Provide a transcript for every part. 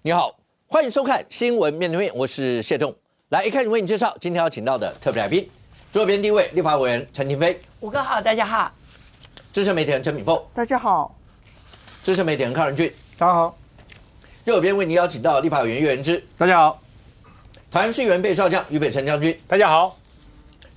你好，欢迎收看《新闻面对面》，我是谢栋。来，一开始为你介绍今天要请到的特别来宾，左边第一位立法委员陈亭妃，吴哥好，大家好；资深媒体人陈敏凤，大家好；资深媒体人康仁俊，大家好；右边为你邀请到立法委员岳元之，大家好；台湾市议员备少将于北辰将军，大家好；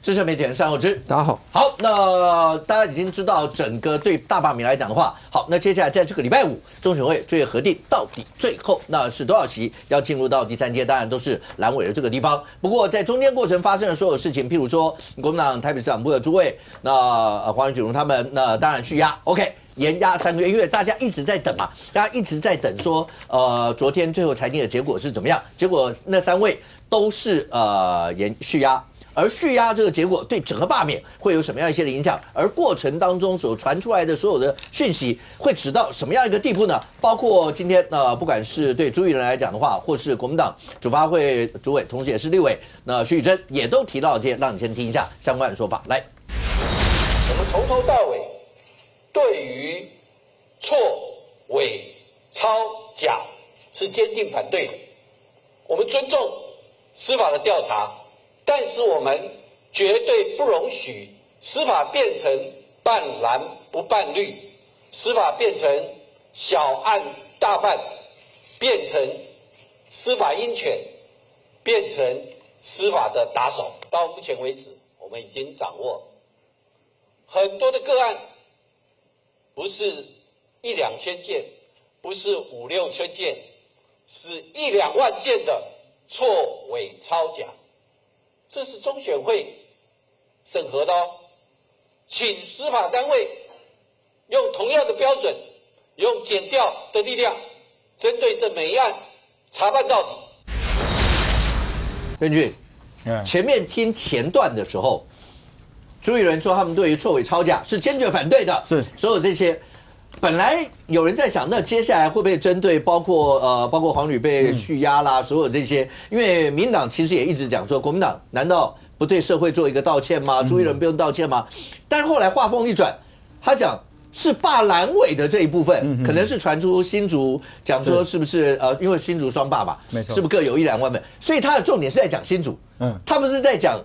资深媒体人单厚之，大家好。好，那大家已经知道整个对大罢免来讲的话，好，那接下来在这个礼拜五，中选会最后核定到底最后那是多少席要进入到第三阶，当然都是蓝委的这个地方。不过在中间过程发生的所有事情，譬如说国民党台北市长部的诸位，那黄仁勋他们，那当然续押 ，OK。延押3个月，因为大家一直在等嘛，大家一直在等说，昨天最后裁定的结果是怎么样？结果那3位都是续押。而续押这个结果对整个罢免会有什么样一些的影响？而过程当中所传出来的所有的讯息会指到什么样一个地步呢？包括今天不管是对朱立伦来讲的话，或是国民党主发会主委，同时也是立委，那徐宇珍也都提到这些，让你先听一下相关的说法。来，我们从头到尾对于错、伪、抄、假是坚定反对的。我们尊重司法的调查。但是我们绝对不容许司法变成办蓝不办绿，司法变成小案大办，变成司法鹰犬，变成司法的打手。到目前为止，我们已经掌握很多的个案，不是1、2千件，不是5、6千件，是1、2万件的错、伪、抄、假。这是中选会审核的哦，请司法单位用同样的标准，用检调的力量，针对这每一案查办到底。任俊，前面听前段的时候，朱立伦说他们对于错伪抄假是坚决反对的，是所有这些。本来有人在想，那接下来会不会针对包括黄旅被续押啦，所有这些？因为民进党其实也一直讲说，国民党难道不对社会做一个道歉吗？朱立伦不用道歉吗？但是后来话锋一转，他讲是罢蓝委的这一部分，可能是传出新竹讲说是不是因为新竹双罢嘛，没错，是不是各有1、2万份？所以他的重点是在讲新竹，他不是在讲。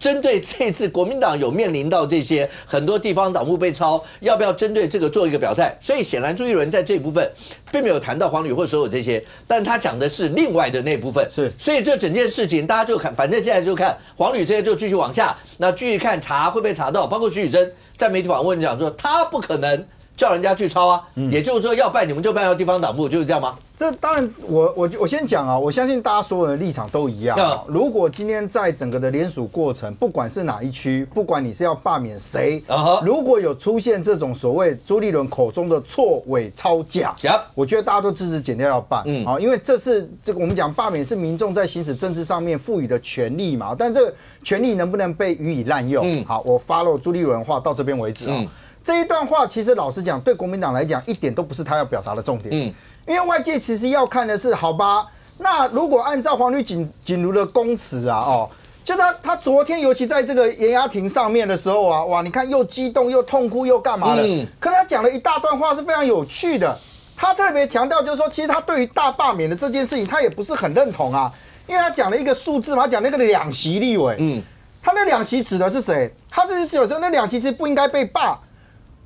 针对这次国民党有面临到这些很多地方党务被抄，要不要针对这个做一个表态？所以显然朱立伦在这一部分并没有谈到黄旅或所有这些，但他讲的是另外的那部分。是，所以这整件事情大家就看，反正现在就看黄旅这些就继续往下，那继续看查会不会查到，包括徐宇珍在媒体访问讲说他不可能叫人家去抄啊，也就是说要办你们就办到地方党部，就是这样吗？这当然我先讲啊，我相信大家所有的立场都一样。如果今天在整个的联署过程，不管是哪一区，不管你是要罢免谁，如果有出现这种所谓朱立伦口中的错伪抄假，我觉得大家都支持检调要办，因为这是这个我们讲罢免是民众在行使政治上面赋予的权利嘛，但这个权利能不能被予以滥用？好，我 follow 朱立伦话到这边为止啊。这一段话其实老实讲，对国民党来讲一点都不是他要表达的重点。因为外界其实要看的是，好吧，那如果按照黄旅锦如的供词啊，就他昨天尤其在这个延押庭上面的时候啊，哇，你看又激动又痛哭又干嘛的？可是他讲了一大段话是非常有趣的。他特别强调就是说，其实他对于大罢免的这件事情，他也不是很认同啊，因为他讲了一个数字嘛，他讲那个2席立委，他那2席指的是谁？他是指说那2席是不应该被罢。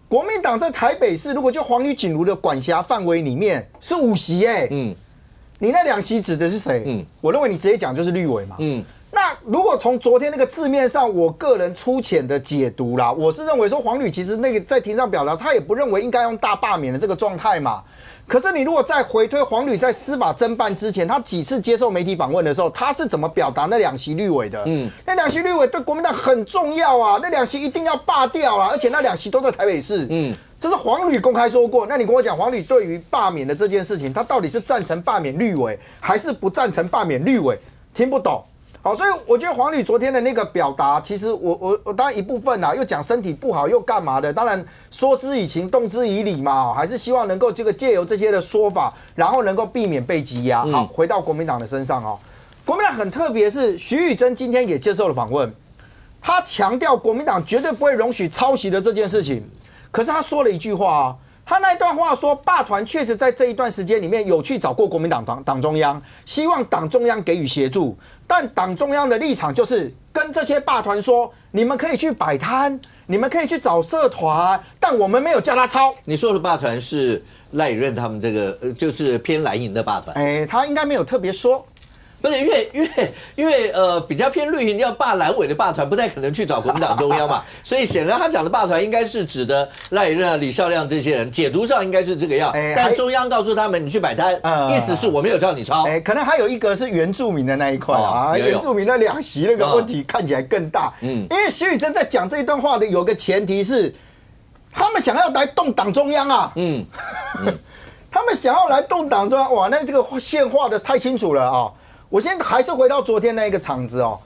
国民党在台北市，如果就黄旅锦如的管辖范围里面是5席你那2席指的是谁？我认为你直接讲就是立委嘛。那如果从昨天那个字面上，我个人粗浅的解读啦，我是认为说黄旅其实那个在庭上表达，他也不认为应该用大罢免的这个状态嘛。可是你如果再回推黄旅在司法侦办之前，他几次接受媒体访问的时候，他是怎么表达那2席立委的？那2席立委对国民党很重要啊，那2席一定要罢掉啊，而且那2席都在台北市。这是黄旅公开说过。那你跟我讲，黄旅对于罢免的这件事情，他到底是赞成罢免立委，还是不赞成罢免立委？听不懂。好，所以我觉得黄旅昨天的那个表达，其实我当然一部分又讲身体不好又干嘛的，当然说之以情动之以理嘛，还是希望能够这个借由这些的说法，然后能够避免被羁押。好，回到国民党的身上国民党很特别，是徐宇珍今天也接受了访问，他强调国民党绝对不会容许抄袭的这件事情。可是他说了一句话啊，他那一段话说，霸团确实在这一段时间里面有去找过国民党党中央，希望党中央给予协助，但党中央的立场就是跟这些霸团说，你们可以去摆摊，你们可以去找社团，但我们没有叫他抄。你说的霸团是赖以任他们这个就是偏蓝营的霸团，他应该没有特别说。不是因为比较偏绿营要霸蓝委的霸团不太可能去找国民党中央嘛，所以显然他讲的霸团应该是指的赖以任、李孝亮这些人，解读上应该是这个样。但中央告诉他们你去摆摊，意思是我没有叫你抄。可能还有一个是原住民的那一块原住民的2席那个问题看起来更大。因为徐宇珍在讲这一段话的有个前提是，他们想要来动党中央啊。他们想要来动党中央，哇，那这个线画的太清楚了啊。我先还是回到昨天那一个场子哦，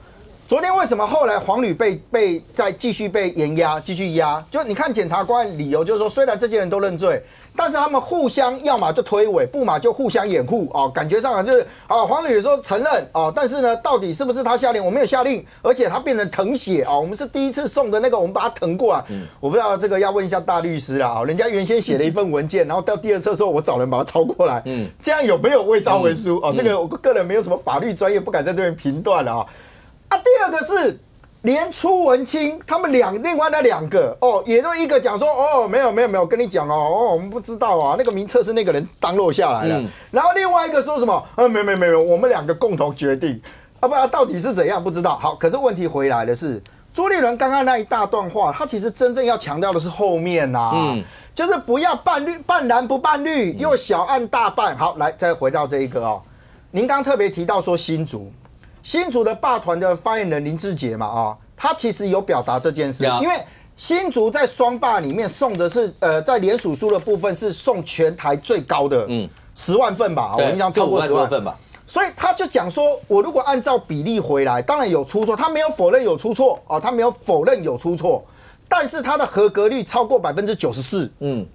昨天为什么后来黄旅被再继续被延压，继续压？就你看检察官理由就是说，虽然这些人都认罪，但是他们互相要么就推诿，不嘛就互相掩护哦，感觉上就是黄旅说承认哦，但是呢，到底是不是他下令？我没有下令，而且他变成誊写哦，我们是第一次送的那个，我们把它誊过来。我不知道这个要问一下大律师啦，人家原先写了一份文件，然后到第2次的时候我找人把它抄过来，这样有没有伪造文书？这个我个人没有什么法律专业，不敢在这边评断了第二个是。连初文清他们另外那2个也都一个讲说没有跟你讲我们不知道那个名册是那个人当落下来了，然后另外一个说什么没有我们2个共同决定不然到底是怎样不知道。好，可是问题回来的是朱立伦刚刚那一大段话，他其实真正要强调的是后面就是不要半蓝不半绿，又小案大办。好，来再回到这一个您刚特别提到说新竹的霸团的发言人林志杰嘛他其实有表达这件事，因为新竹在双霸里面送的是在联署书的部分是送全台最高的10万份吧，我印象超过10万份吧。所以他就讲说，我如果按照比例回来，当然有出错，他没有否认有出错他没有否认有出错，但是他的合格率超过94%。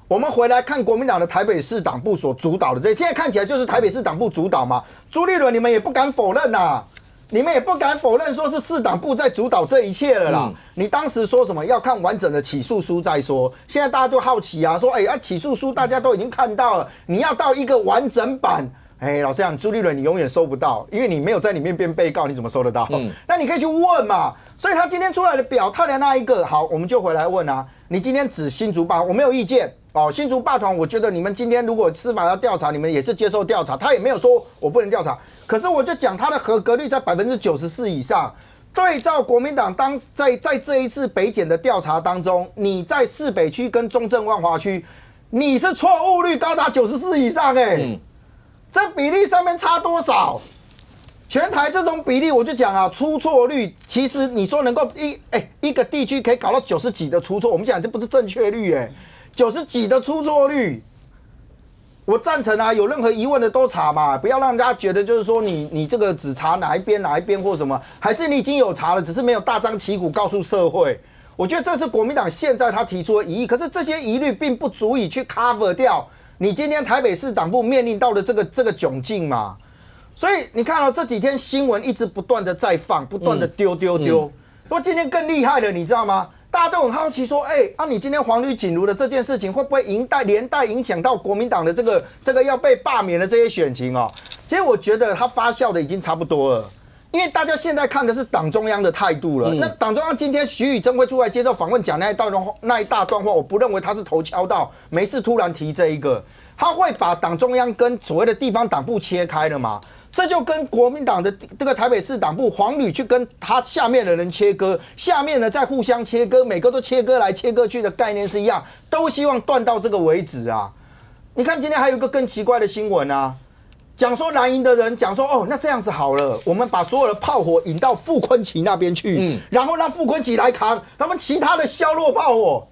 我们回来看国民党的台北市党部所主导的这，现在看起来就是台北市党部主导嘛。朱立伦你们也不敢否认你们也不敢否认说是市党部在主导这一切了啦。你当时说什么要看完整的起诉书再说，现在大家就好奇说起诉书大家都已经看到了，你要到一个完整版。老实讲，朱立伦你永远收不到，因为你没有在里面变被告，你怎么收得到？那你可以去问嘛。所以他今天出来的表态的那一个，好，我们就回来问你今天指新竹霸，我没有意见新竹霸团，我觉得你们今天如果司法要调查，你们也是接受调查，他也没有说我不能调查，可是我就讲他的合格率在94%以上。对照国民党在这一次北检的调查当中，你在市北区跟中正万华区，你是错误率高达94%以上这比例上面差多少？全台这种比例，我就讲出错率，其实你说能够一个地区可以搞到90几的出错，我们讲这不是正确率90几的出错率，我赞成有任何疑问的都查嘛，不要让大家觉得就是说你这个只查哪一边或什么，还是你已经有查了，只是没有大张旗鼓告诉社会。我觉得这是国民党现在他提出的疑义，可是这些疑虑并不足以去 cover 掉你今天台北市党部面临到的这个窘境嘛。所以你看这几天新闻一直不断的在放，不断的丢。说今天更厉害了，你知道吗？大家都很好奇说，你今天黄旅锦如的这件事情会不会连带影响到国民党的这个要被罢免的这些选情其实我觉得它发酵的已经差不多了，因为大家现在看的是党中央的态度了。那党中央今天徐宇珍会出来接受访问讲那一大段话，我不认为他是头敲到，没事突然提这一个，他会把党中央跟所谓的地方党部切开了嘛？这就跟国民党的这个台北市党部黄旅去跟他下面的人切割，下面呢再互相切割，每个都切割来切割去的概念是一样，都希望断到这个为止你看今天还有一个更奇怪的新闻讲说蓝营的人讲说那这样子好了，我们把所有的炮火引到傅崐萁那边去，然后让傅崐萁来扛，他们其他的削弱炮火。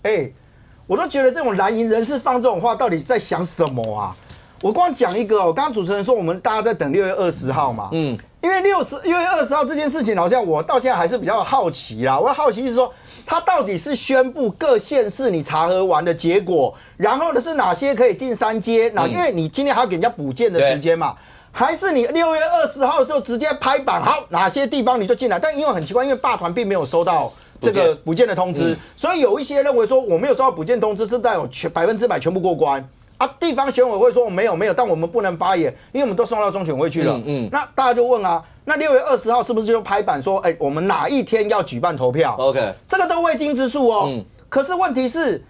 我都觉得这种蓝营人士放这种话到底在想什么我光讲一个刚刚主持人说我们大家在等6月20号嘛，因为6月20号这件事情，好像我到现在还是比较好奇啦。我的好奇是说，他到底是宣布各县市你查核完的结果，然后呢是哪些可以进3阶？因为你今天还要给人家补件的时间嘛，还是你6月20号的时候直接拍板，好，哪些地方你就进来？但因为很奇怪，因为罢团并没有收到这个补件的通知，所以有一些认为说我没有收到补件通知，是不是代表100%全部过关？啊，地方选委会说没有，但我们不能发言，因为我们都送到中选会去了。那大家就问啊，那6月20号是不是就拍板说，我们哪一天要举办投票 ？OK， 这个都未经之数哦。可是问题是，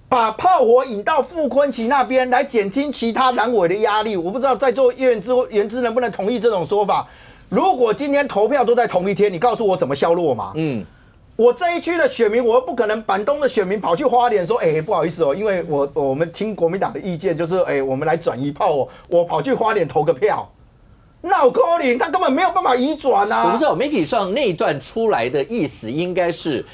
把炮火引到傅崐萁那边来减轻其他蓝委的压力，我不知道在座原知能不能同意这种说法。如果今天投票都在同一天，你告诉我怎么削弱嘛？我这一区的选民，我又不可能板东的选民跑去花莲说，不好意思哦，因为我们听国民党的意见，就是我们来转移炮火，我跑去花莲投个票，闹可能他根本没有办法移转啊！我不知道媒体上那一段出来的意思应该是。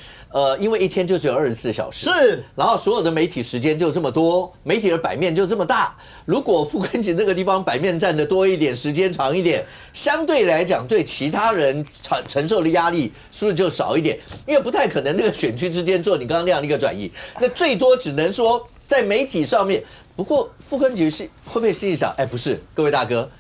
因为一天就只有24小时，是，然后所有的媒体时间就这么多，媒体的版面就这么大。如果傅崐萁这个地方版面占的多一点，时间长一点，相对来讲对其他人承受的压力是不是就少一点？因为不太可能那个选区之间做你刚刚那样的一个转移，那最多只能说在媒体上面。不过傅崐萁是会不会心里想，不是，各位大哥。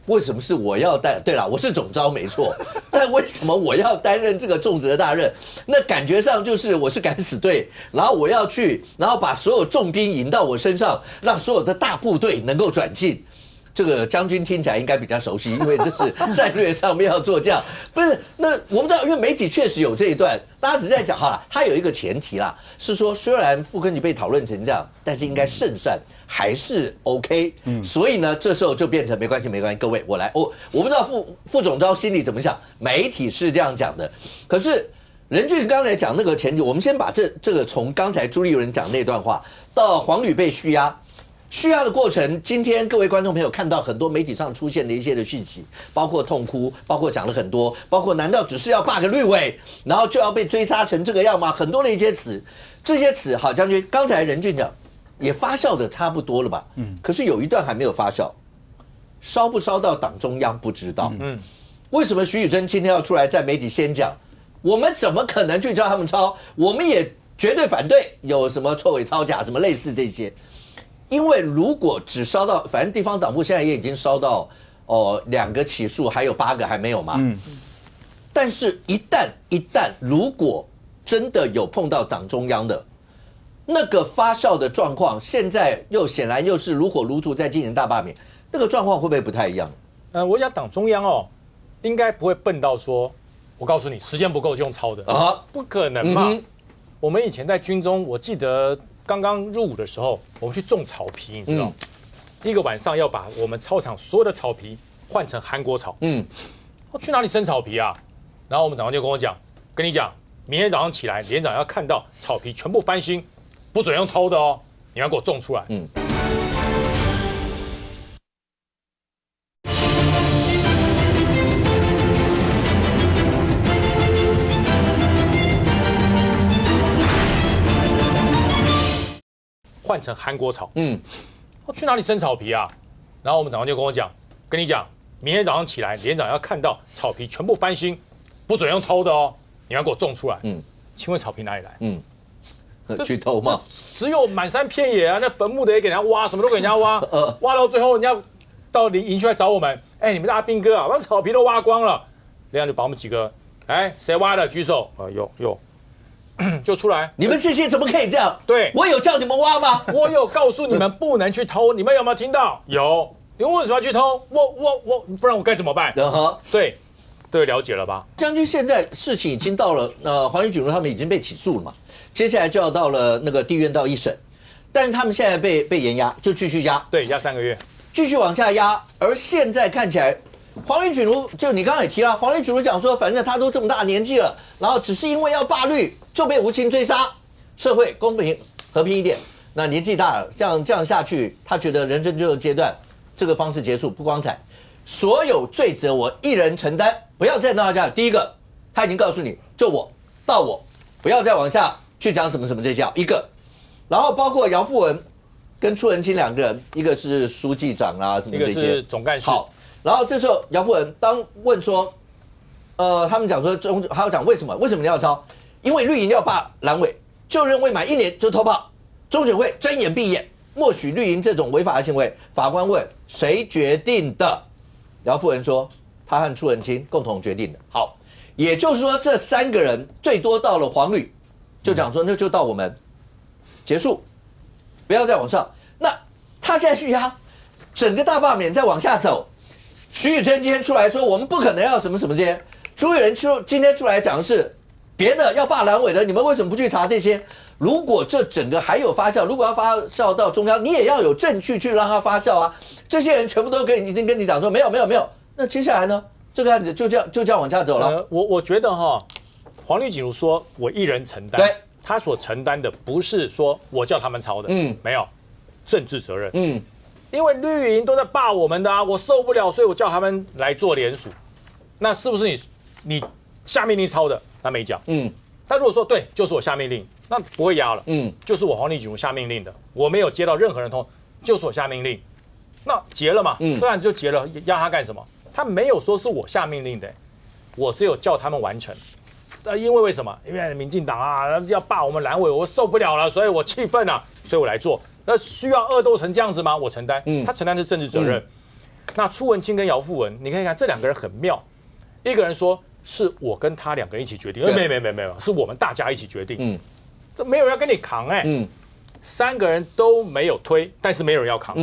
为什么是我要担？对了，我是总召没错，但为什么我要担任这个重责大任？那感觉上就是我是敢死队，然后我要去，然后把所有重兵引到我身上，让所有的大部队能够转进。这个将军听起来应该比较熟悉，因为这是战略上面要做这样。不是，那我不知道，因为媒体确实有这一段，大家只是在讲好了，它有一个前提啦，是说虽然傅崐萁被讨论成这样，但是应该胜算还是 OK。所以呢，这时候就变成没关系，各位我来，我不知道副总召心里怎么想，媒体是这样讲的，可是任俊刚才讲那个前提，我们先把这个从刚才朱立伦讲那段话到黄旅被续押。续押的过程，今天各位观众朋友看到很多媒体上出现的一些的讯息，包括痛哭，包括讲了很多，包括难道只是要罢个绿委，然后就要被追杀成这个样吗？很多的一些词，这些词，好将军，刚才任俊讲也发酵的差不多了吧？可是有一段还没有发酵，烧不烧到党中央不知道。为什么徐宇珍今天要出来在媒体先讲？我们怎么可能去叫他们抄？我们也绝对反对有什么错伪抄假，什么类似这些。因为如果只烧到，反正地方党部现在也已经烧到2个起诉，还有8个还没有嘛。但是一旦如果真的有碰到党中央的那个发酵的状况，现在又显然又是如火如荼在进行大罢免，那个状况会不会不太一样？我讲党中央应该不会笨到说，我告诉你时间不够就用抄的啊，不可能嘛。我们以前在军中，我记得。刚刚入伍的时候，我们去种草皮，你知道，一个晚上要把我们操场所有的草皮换成韩国草。我去哪里生草皮啊？然后我们长官就跟我讲，跟你讲，明天早上起来，连长要看到草皮全部翻新，不准用偷的哦，你要给我种出来。换成韩国草，我去哪里生草皮啊？然后我们长官就跟我讲，跟你讲，明天早上起来，连长要看到草皮全部翻新，不准用偷的哦，你要给我种出来。请问草皮哪里来？去偷吗？只有满山遍野啊，那坟墓的也给人家挖，什么都给人家挖，挖到最后人家到营区来找我们，你们大兵哥啊，把草皮都挖光了，连长就把我们几个，谁挖的举手？有。就出来，你们这些怎么可以这样？对，我有叫你们挖吗？我有告诉你们不能去偷，你们有没有听到？有，你为什么要去偷？我，不然我该怎么办？对，了解了吧？将军，现在事情已经到了，黄宇举如他们已经被起诉了嘛，接下来就要到了那个地院到一审，但是他们现在被延押，就继续压，对，压3个月，继续往下压，而现在看起来。黄宇举如就你刚刚也提了，黄宇举如讲说，反正他都这么大年纪了，然后只是因为要罢绿就被无情追杀，社会公平和平一点。那年纪大了，这样下去，他觉得人生最后阶段这个方式结束不光彩，所有罪责我一人承担，不要再闹大家。第一个，他已经告诉你，就我到我，不要再往下去讲什么什么这些一个，然后包括姚富文跟出人清2个人，一个是书记长啊什么这些，一个是总干事。好。然后这时候姚富文当问说，他们讲说还要讲为什么你要抄？因为绿营要罢蓝委，就认为满1年就偷炮，中选会睁眼闭眼，默许绿营这种违法的行为。法官问谁决定的？姚富文说他和朱文清共同决定的。好，也就是说这3个人最多到了黄旅，就讲说那就到我们结束，不要再往上。那他现在去压整个大罢免再往下走，徐宇珍今天出来说我们不可能要什么什么这些，朱立伦今天出来讲的是别的要罢蓝委的，你们为什么不去查这些？如果这整个还有发酵，如果要发酵到中央，你也要有证据去让它发酵啊。这些人全部都已经跟你讲说没有，那接下来呢？这个案子就这样往下走了。我觉得黄绿锦如说我一人承担，对，他所承担的不是说我叫他们抄的，没有政治责任，因为绿营都在罢我们的啊，我受不了，所以我叫他们来做联署。那是不是你下命令抄的？他没讲，他如果说对，就是我下命令，那不会压了，就是我黄绿锦如下命令的，我没有接到任何人通，就是我下命令，那结了嘛，这案子就结了，压他干什么？他没有说是我下命令的，我只有叫他们完成。因为什么？因为民进党啊要罢我们蓝委，我受不了了，所以我气愤啊，所以我来做。那需要恶斗成这样子吗？我承担，他承担的是政治责任。那朱文清跟姚富文，你看看这2个人很妙，一个人说是我跟他2个人一起决定，没有，是我们大家一起决定。这没有人要跟你扛3个人都没有推，但是没有人要扛。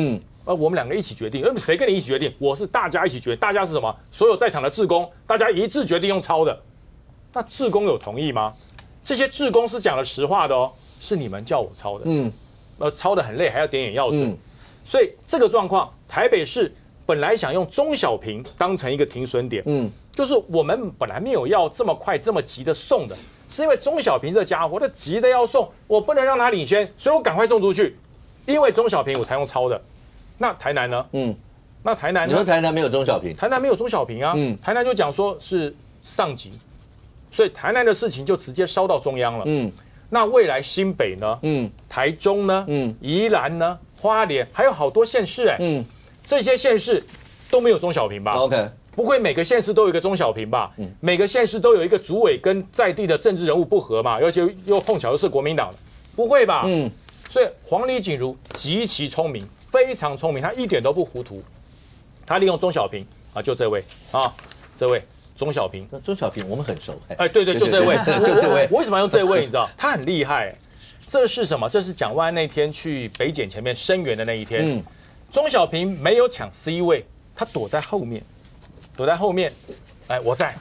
我们2个一起决定，谁跟你一起决定？我是大家一起决定，大家是什么？所有在场的志工，大家一致决定用抄的。那志工有同意吗？这些志工是讲了实话的哦，是你们叫我抄的。抄的很累，还要点眼药水。所以这个状况，台北市本来想用钟小平当成一个停损点，就是我们本来没有要这么快这么急的送的，是因为钟小平这家伙他急的要送，我不能让他领先，所以我赶快送出去，因为钟小平我才用抄的。那台南呢？那台南呢？你说台南没有钟小平？台南没有钟小平啊。台南就讲说是上级，所以台南的事情就直接烧到中央了。那未来新北呢？台中呢？宜兰呢？花莲还有好多县市这些县市都没有钟小平吧 ？OK， 不会每个县市都有一个钟小平吧？每个县市都有一个主委跟在地的政治人物不合嘛？而且又碰巧又是国民党的，不会吧？所以黄李锦如极其聪明，非常聪明，他一点都不糊涂。他利用钟小平啊，就这位啊，这位钟小平。钟小平我们很熟。对，就这位，就这位。我为什么要用这位？你知道，他很厉害。这是什么？这是蒋万安那天去北检前面声援的那一天。钟小平没有抢 C 位，他躲在后面。我在。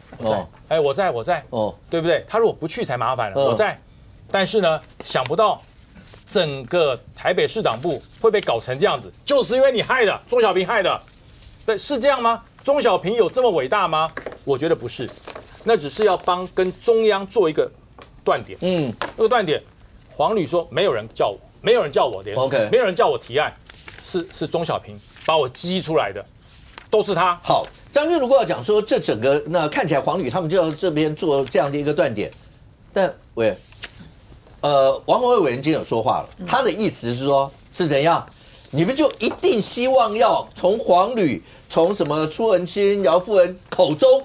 我在。对不对？他如果不去才麻烦了。我在。但是呢，想不到整个台北市党部会被搞成这样子，就是因为你害的，钟小平害的。对，是这样吗？钟小平有这么伟大吗？我觉得不是，那只是要帮跟中央做一个断点。那个断点，黄旅说没有人叫我，没有人叫我联署，没有人叫我提案，是钟小平把我激出来的，都是他。好，张军如果要讲说这整个那看起来黄旅他们就要这边做这样的一个断点，但王宏卫委员今天有说话了，他的意思是说是怎样？你们就一定希望要从黄旅、从什么朱文清、姚富文口中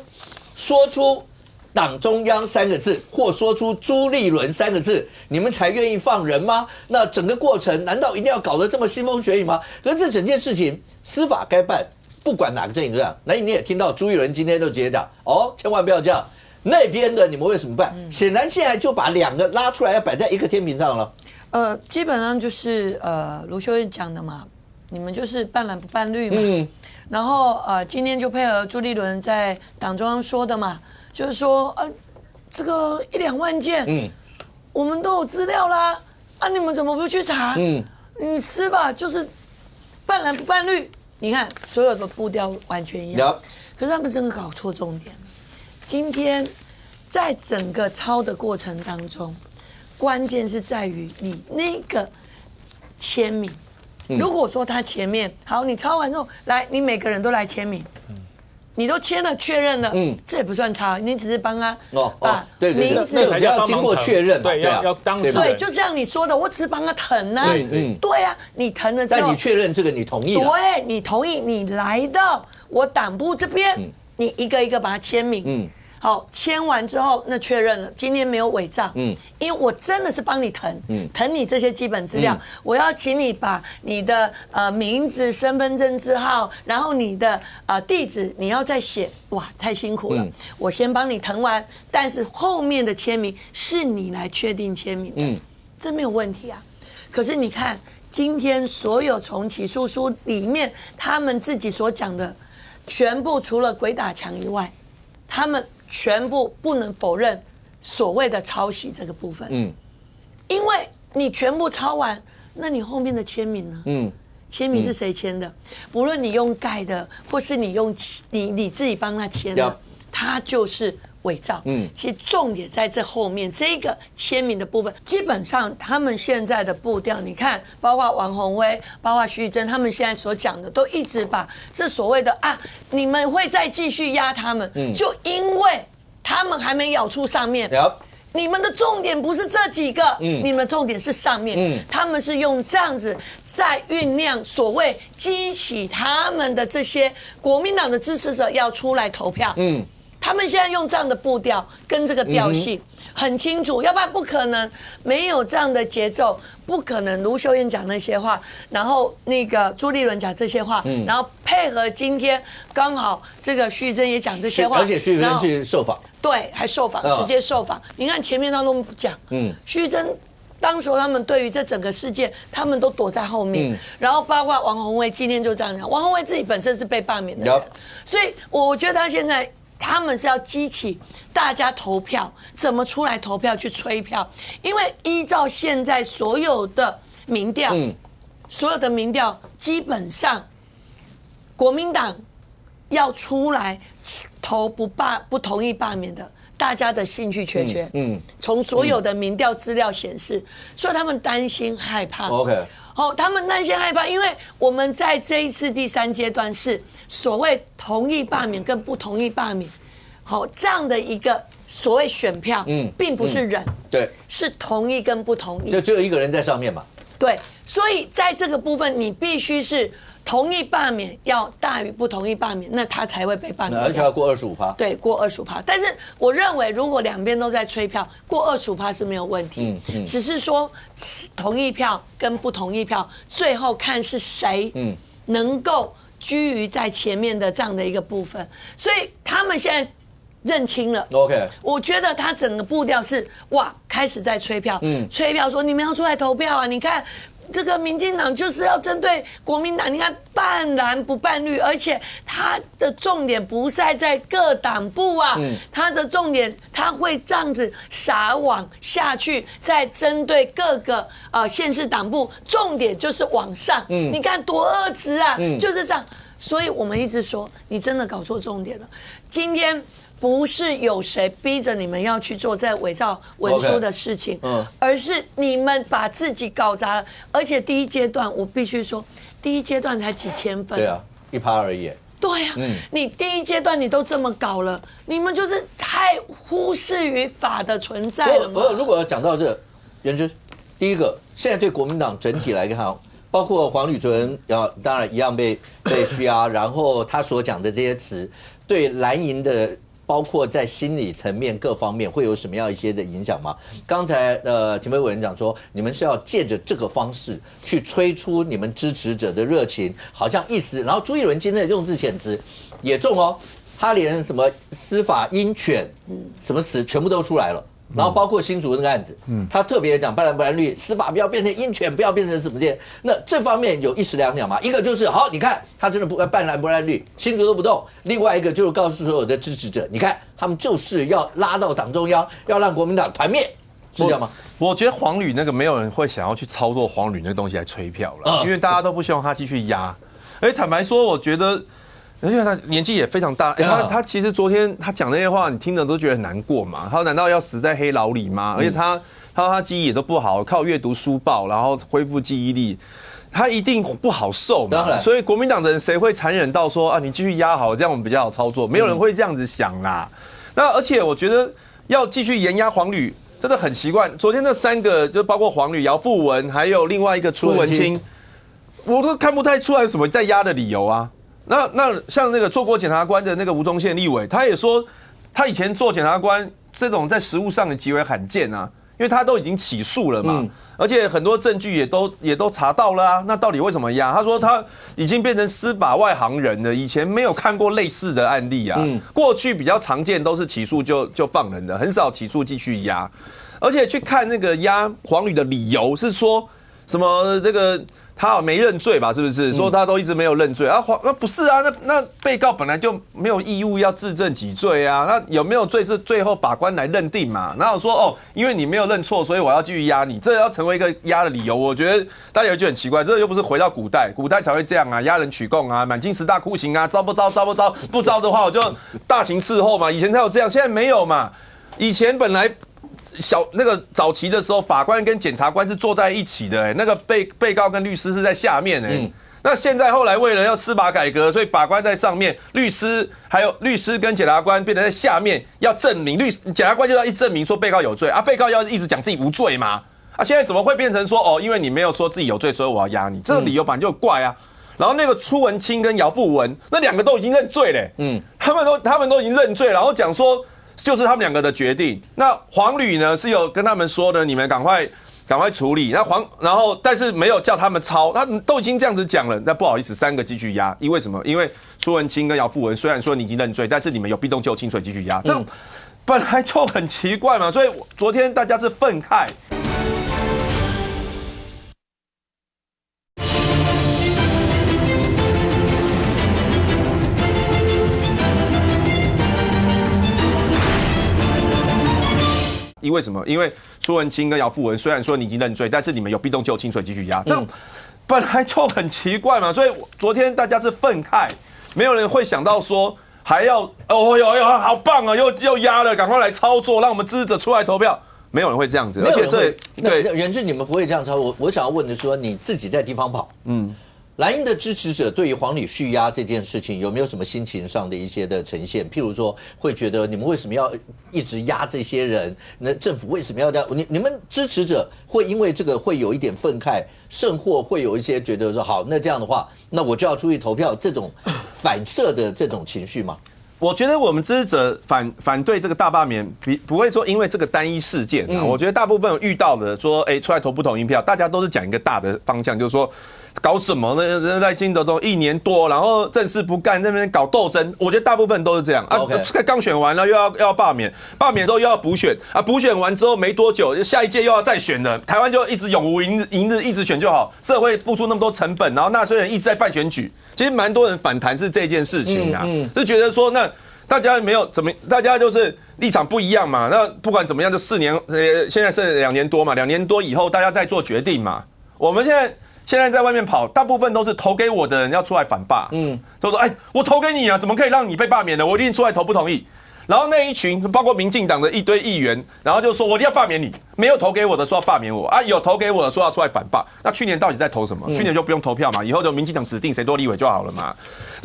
说出党中央3个字，或说出朱立伦3个字，你们才愿意放人吗？那整个过程难道一定要搞得这么腥风血雨吗？可是这整件事情司法该办，不管哪个阵营这样。那你也听到朱立伦今天就直接讲，千万不要这样。那边的你们为什么办？显然现在就把2个拉出来，要摆在一个天平上了。基本上就是卢秀燕讲的嘛，你们就是办蓝不办绿嘛。然后今天就配合朱立伦在党中央说的嘛，就是说这个1、2万件，我们都有资料啦，你们怎么不去查？你司法就是办蓝不办绿，你看所有的步调完全一样。可是他们真的搞错重点。今天在整个抄的过程当中，关键是在于你那个签名。如果说他前面好，你抄完之后来，你每个人都来签名，你都签了确认了，这也不算抄，你只是帮他把名字要经过确认，对，要当事人，对，就像你说的，我只是帮他腾啊，对啊，你腾了之后，但你确认这个你同意了，对，你同意，你来到我党部这边，你一个一个把它签名，好，签完之后，那确认了，今天没有伪造，因为我真的是帮你腾你这些基本资料，我要请你把你的名字、身份证字号，然后你的地址，你要再写，哇，太辛苦了，我先帮你腾完，但是后面的签名是你来确定签名的，这没有问题啊。可是你看，今天所有从起诉书里面他们自己所讲的，全部除了鬼打墙以外，他们全部不能否认所谓的抄袭这个部分。因为你全部抄完，那你后面的签名呢？签名是谁签的？不论你用盖的，或是你用你自己帮他签的，他就是伪造。其实重点在这后面这个签名的部分，基本上他们现在的步调，你看，包括王宏威，包括徐峥，他们现在所讲的，都一直把这所谓的你们会再继续压他们，就因为他们还没咬出上面。你们的重点不是这几个，你们的重点是上面，他们是用这样子在酝酿所谓激起他们的这些国民党的支持者要出来投票。他们现在用这样的步调跟这个调性很清楚，要不然不可能没有这样的节奏，不可能卢秀燕讲那些话，然后那个朱立伦讲这些话，然后配合今天刚好这个徐峥也讲这些话，而且徐峥去受访，对，还受访，直接受访。你看前面他都不讲，徐峥当时他们对于这整个事件，他们都躲在后面，然后包括王宏威今天就这样讲，王宏威自己本身是被罢免的人，所以我觉得他现在。他们是要激起大家投票，怎么出来投票去催票？因为依照现在所有的民调，基本上国民党要出来投不同意罢免的，大家的兴趣缺缺。从所有的民调资料显示，所以他们担心害怕。OK。他们担心害怕，因为我们在这一次第3阶段是所谓同意罢免跟不同意罢免，这样的一个所谓选票，并不是人，对，是同意跟不同意，就只有一个人在上面嘛。对，所以在这个部分，你必须是同意罢免要大于不同意罢免，那他才会被罢免。而且要过25%。对，过25%。但是我认为，如果两边都在催票，过25%是没有问题。只是说同意票跟不同意票，最后看是谁能够居于在前面的这样的一个部分。所以他们现在认清了。OK， 我觉得他整个步调是开始在催票，催票说你们要出来投票啊！你看这个民进党就是要针对国民党，你看办蓝不办绿，而且他的重点不在各党部啊，他的重点他会这样子撒网下去，再针对各个县市党部，重点就是往上，你看多恶质啊，就是这样。所以我们一直说，你真的搞错重点了。今天不是有谁逼着你们要去做这伪造文书的事情，而是你们把自己搞砸了。而且第一阶段，我必须说，第一阶段才几千份，对啊，1%而已。对啊，你第一阶段你都这么搞了，你们就是太忽视于法的存在了嘛。如果要讲到这，元之，第一个，现在对国民党整体来看，包括黄吕纯，当然一样被拘押，然后他所讲的这些词，对蓝营的。包括在心理层面各方面会有什么样一些的影响吗？刚才田北委员讲说，你们是要借着这个方式去催出你们支持者的热情，好像意思。然后朱一伦今天的用字遣词也重哦，他连什么司法鹰犬什么词全部都出来了。然后包括新竹那个案子，他特别讲办蓝不蓝绿，司法不要变成鹰犬，不要变成什么这些。那这方面有一石两鸟嘛？一个就是好，你看他真的不办蓝不蓝绿，新竹都不动；另外一个就是告诉所有的支持者，你看他们就是要拉到党中央，要让国民党团灭，是这样吗？我觉得黄旅那个没有人会想要去操作黄旅那个东西来催票了，因为大家都不希望他继续压。而且坦白说，我觉得。因为他年纪也非常大，他其实昨天他讲那些话，你听着都觉得很难过嘛。他难道要死在黑牢里吗？而且他记忆也都不好，靠阅读书报然后恢复记忆力，他一定不好受嘛。所以国民党的人谁会残忍到说你继续压好，这样我们比较好操作？没有人会这样子想啦。那而且我觉得要继续严压黄旅真的很奇怪。昨天那3个就包括黄旅、姚富文，还有另外一个楚文清，我都看不太出来什么在压的理由啊。那像那个做过检察官的那个吴宗宪立委，他也说他以前做检察官，这种在实务上也极为罕见啊，因为他都已经起诉了嘛，而且很多证据也都查到了啊，那到底为什么压？他说他已经变成司法外行人了，以前没有看过类似的案例啊，过去比较常见都是起诉就放人的，很少起诉继续压，而且去看那个压黄旅的理由是说什么这个。他没认罪吧？是不是说他都一直没有认罪啊？那不是啊，那被告本来就没有义务要自证己罪啊。那有没有罪是最后法官来认定嘛？哪有说哦，因为你没有认错，所以我要继续压你？这要成为一个压的理由，我觉得大家有觉得很奇怪。这又不是回到古代才会这样啊，压人取供啊，满清10大酷刑啊，招不招？不招的话我就大刑伺候嘛。以前才有这样，现在没有嘛。以前本来。那个早期的时候，法官跟检察官是坐在一起的，那个被告跟律师是在下面那现在后来为了要司法改革，所以法官在上面，律师跟检察官变得在下面，要证明检察官就要一证明说被告有罪啊，被告要一直讲自己无罪嘛啊，现在怎么会变成说哦，因为你没有说自己有罪，所以我要压你？这个理由本来就怪啊。然后那个初文清跟姚富文那2个都已经认罪嘞，他们都已经认罪，然后讲说。就是他们2个的决定。那黄旅呢是有跟他们说的，你们赶快处理。然后但是没有叫他们抄，他们都已经这样子讲了。那不好意思，3个继续压，因为什么？因为朱文清跟姚富文虽然说你已经认罪，但是你们有避重就轻，所以继续压。这本来就很奇怪嘛。所以昨天大家是愤慨。因为什么？因为朱文清跟姚富文虽然说你已经认罪，但是你们有避重就轻，所以继续压。这本来就很奇怪嘛。所以昨天大家是愤慨，没有人会想到说还要好棒啊，又压了，赶快来操作，让我们支持者出来投票。没有人会这样子，而且对人质你们不会这样操作。我想要问的说，你自己在地方跑，蓝营的支持者对于黄旅续压这件事情有没有什么心情上的一些的呈现？譬如说，会觉得你们为什么要一直压这些人？那政府为什么要这样？你们支持者会因为这个会有一点愤慨，甚或会有一些觉得说，好，那这样的话，那我就要出去投票，这种反射的这种情绪吗？我觉得我们支持者反对这个大罢免，不会说因为这个单一事件啊。我觉得大部分遇到的说，出来投不同意票，大家都是讲一个大的方向，就是说。搞什么呢？在金德中1年多，然后正事不干，那边搞斗争。我觉得大部分都是这样啊。刚选完了，又要罢免，罢免之后又要补选啊。补选完之后没多久，下一届又要再选了。台湾就一直永无赢日，一直选就好。社会付出那么多成本，然后纳税人一直在办选举。其实蛮多人反弹是这件事情啊，就觉得说那大家没有大家就是立场不一样嘛。那不管怎么样，就4年，现在剩2年多嘛，2年多以后大家再做决定嘛。我们现在在外面跑，大部分都是投给我的人要出来反罢，就说我投给你啊，怎么可以让你被罢免呢？我一定出来投不同意。然后那一群包括民进党的一堆议员，然后就说我一定要罢免你，没有投给我的说要罢免我啊，有投给我的说要出来反罢。那去年到底在投什么？去年就不用投票嘛，以后就民进党指定谁做立委就好了嘛。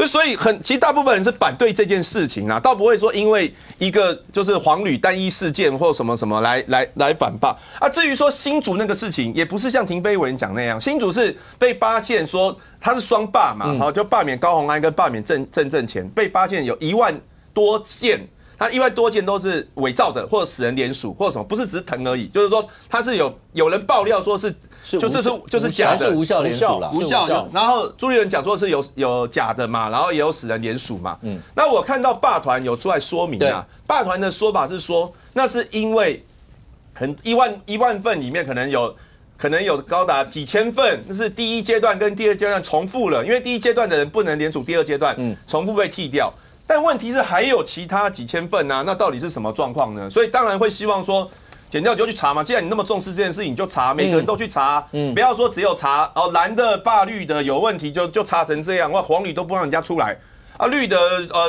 所以其实大部分人是反对这件事情啊，倒不会说因为一个就是黄旅单一事件或什么什么来反罢啊。至于说新竹那个事情，也不是像廷飞委员讲那样，新竹是被发现说他是双罢嘛，就罢免高虹安跟罢免郑正前，被发现有1万多件。他1万多件都是伪造的，或者死人联署，或者什么，不是只是疼而已，就是说他是有人爆料说就是假的，是无效联署了，无效。然后朱立伦讲说是有假的嘛，然后也有死人联署嘛。那我看到罢团有出来说明啊，罢团的说法是说，那是因为1万份里面可能有高达几千份，那是第1阶段跟第2阶段重复了，因为第1阶段的人不能联署第2阶段，重复被剔掉。但问题是还有其他几千份啊，那到底是什么状况呢？所以当然会希望说，检调局就去查嘛。既然你那么重视这件事情，你就查，每个人都去查，不要说只有查蓝的罢绿的有问题就查成这样，哇，黄旅都不让人家出来啊，绿的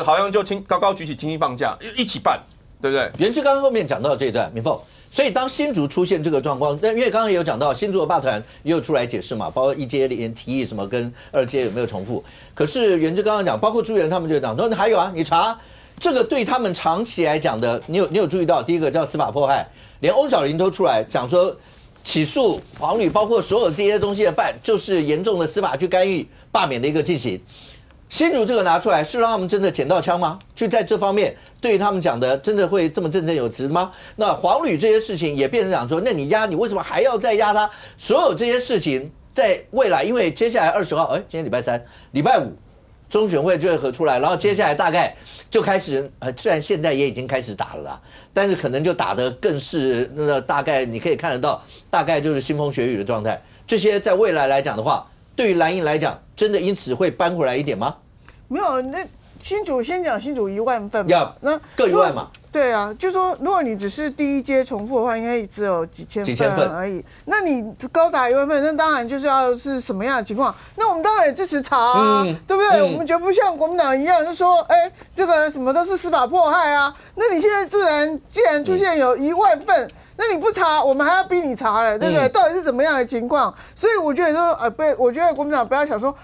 好像就高高举起轻轻放下，一起办，对不对？元志刚刚后面讲到这一段，明凤。所以当新竹出现这个状况，但因为刚刚也有讲到新竹的罢团也有出来解释嘛，包括1阶连提议什么跟2阶有没有重复。可是元志刚刚讲，包括朱元他们就讲说还有啊，你查这个对他们长期来讲的，你有注意到第一个叫司法迫害，连欧小林都出来讲说起诉黄旅，包括所有这些东西的办，就是严重的司法去干预罢免的一个进行。新竹这个拿出来是让他们真的捡到枪吗？就在这方面，对于他们讲的，真的会这么振振有词吗？那黄旅这些事情也变成讲说，那你压你为什么还要再压他？所有这些事情在未来，因为接下来20号，今天礼拜3、礼拜5，中选会就会合出来，然后接下来大概就开始，虽然现在也已经开始打了啦，但是可能就打得更是那个大概你可以看得到，大概就是腥风血雨的状态。这些在未来来讲的话，对于蓝营来讲，真的因此会扳回来一点吗？没有，那新竹先讲新竹1万份嘛，那各1万嘛。对啊，就说如果你只是第一阶重复的话，应该只有几千份而已。那你高达1万份，那当然就是要是什么样的情况？那我们当然也支持查啊，对不对？我们绝不像国民党一样，就说这个什么都是司法迫害啊。那你现在既然出现有1万份。那你不查，我们还要逼你查了，对不对？到底是怎么样的情况？所以我觉得说，我觉得国民党不要想说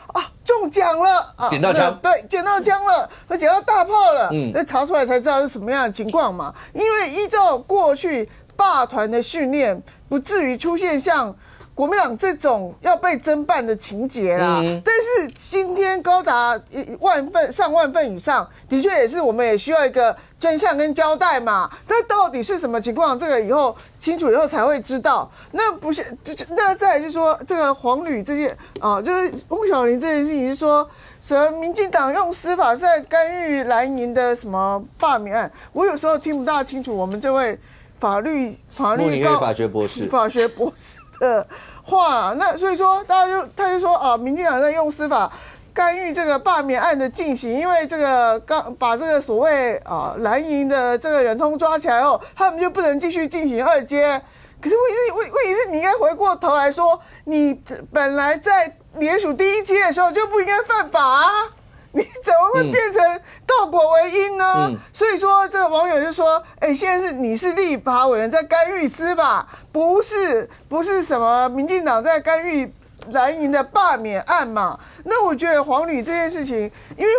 中奖了啊，捡到枪，对，捡到枪了，捡到大炮了，那查出来才知道是什么样的情况嘛。因为依照过去霸团的训练，不至于出现像国民党这种要被侦办的情节啦。但是今天高达上万份以上，的确也是我们也需要一个真相跟交代嘛。那到底是什么情况？这个以后清楚以后才会知道。那不是，那再来就是说这个黄旅这些就是翁小玲这件事情是说。什么？民进党用司法在干预蓝营的什么罢免案？我有时候听不大清楚。我们这位法学博士的话，那所以说他就说民进党在用司法干预这个罢免案的进行，因为这个把这个所谓蓝营的这个人通抓起来后，他们就不能继续进行2阶。可是问题是你应该回过头来说，你本来在联署第1阶的时候就不应该犯法啊！你怎么会变成倒果为因呢？所以说，这个网友就说：“现在你是立法委员在干预司法，不是什么民进党在干预蓝营的罢免案嘛？”那我觉得黄旅这件事情，因为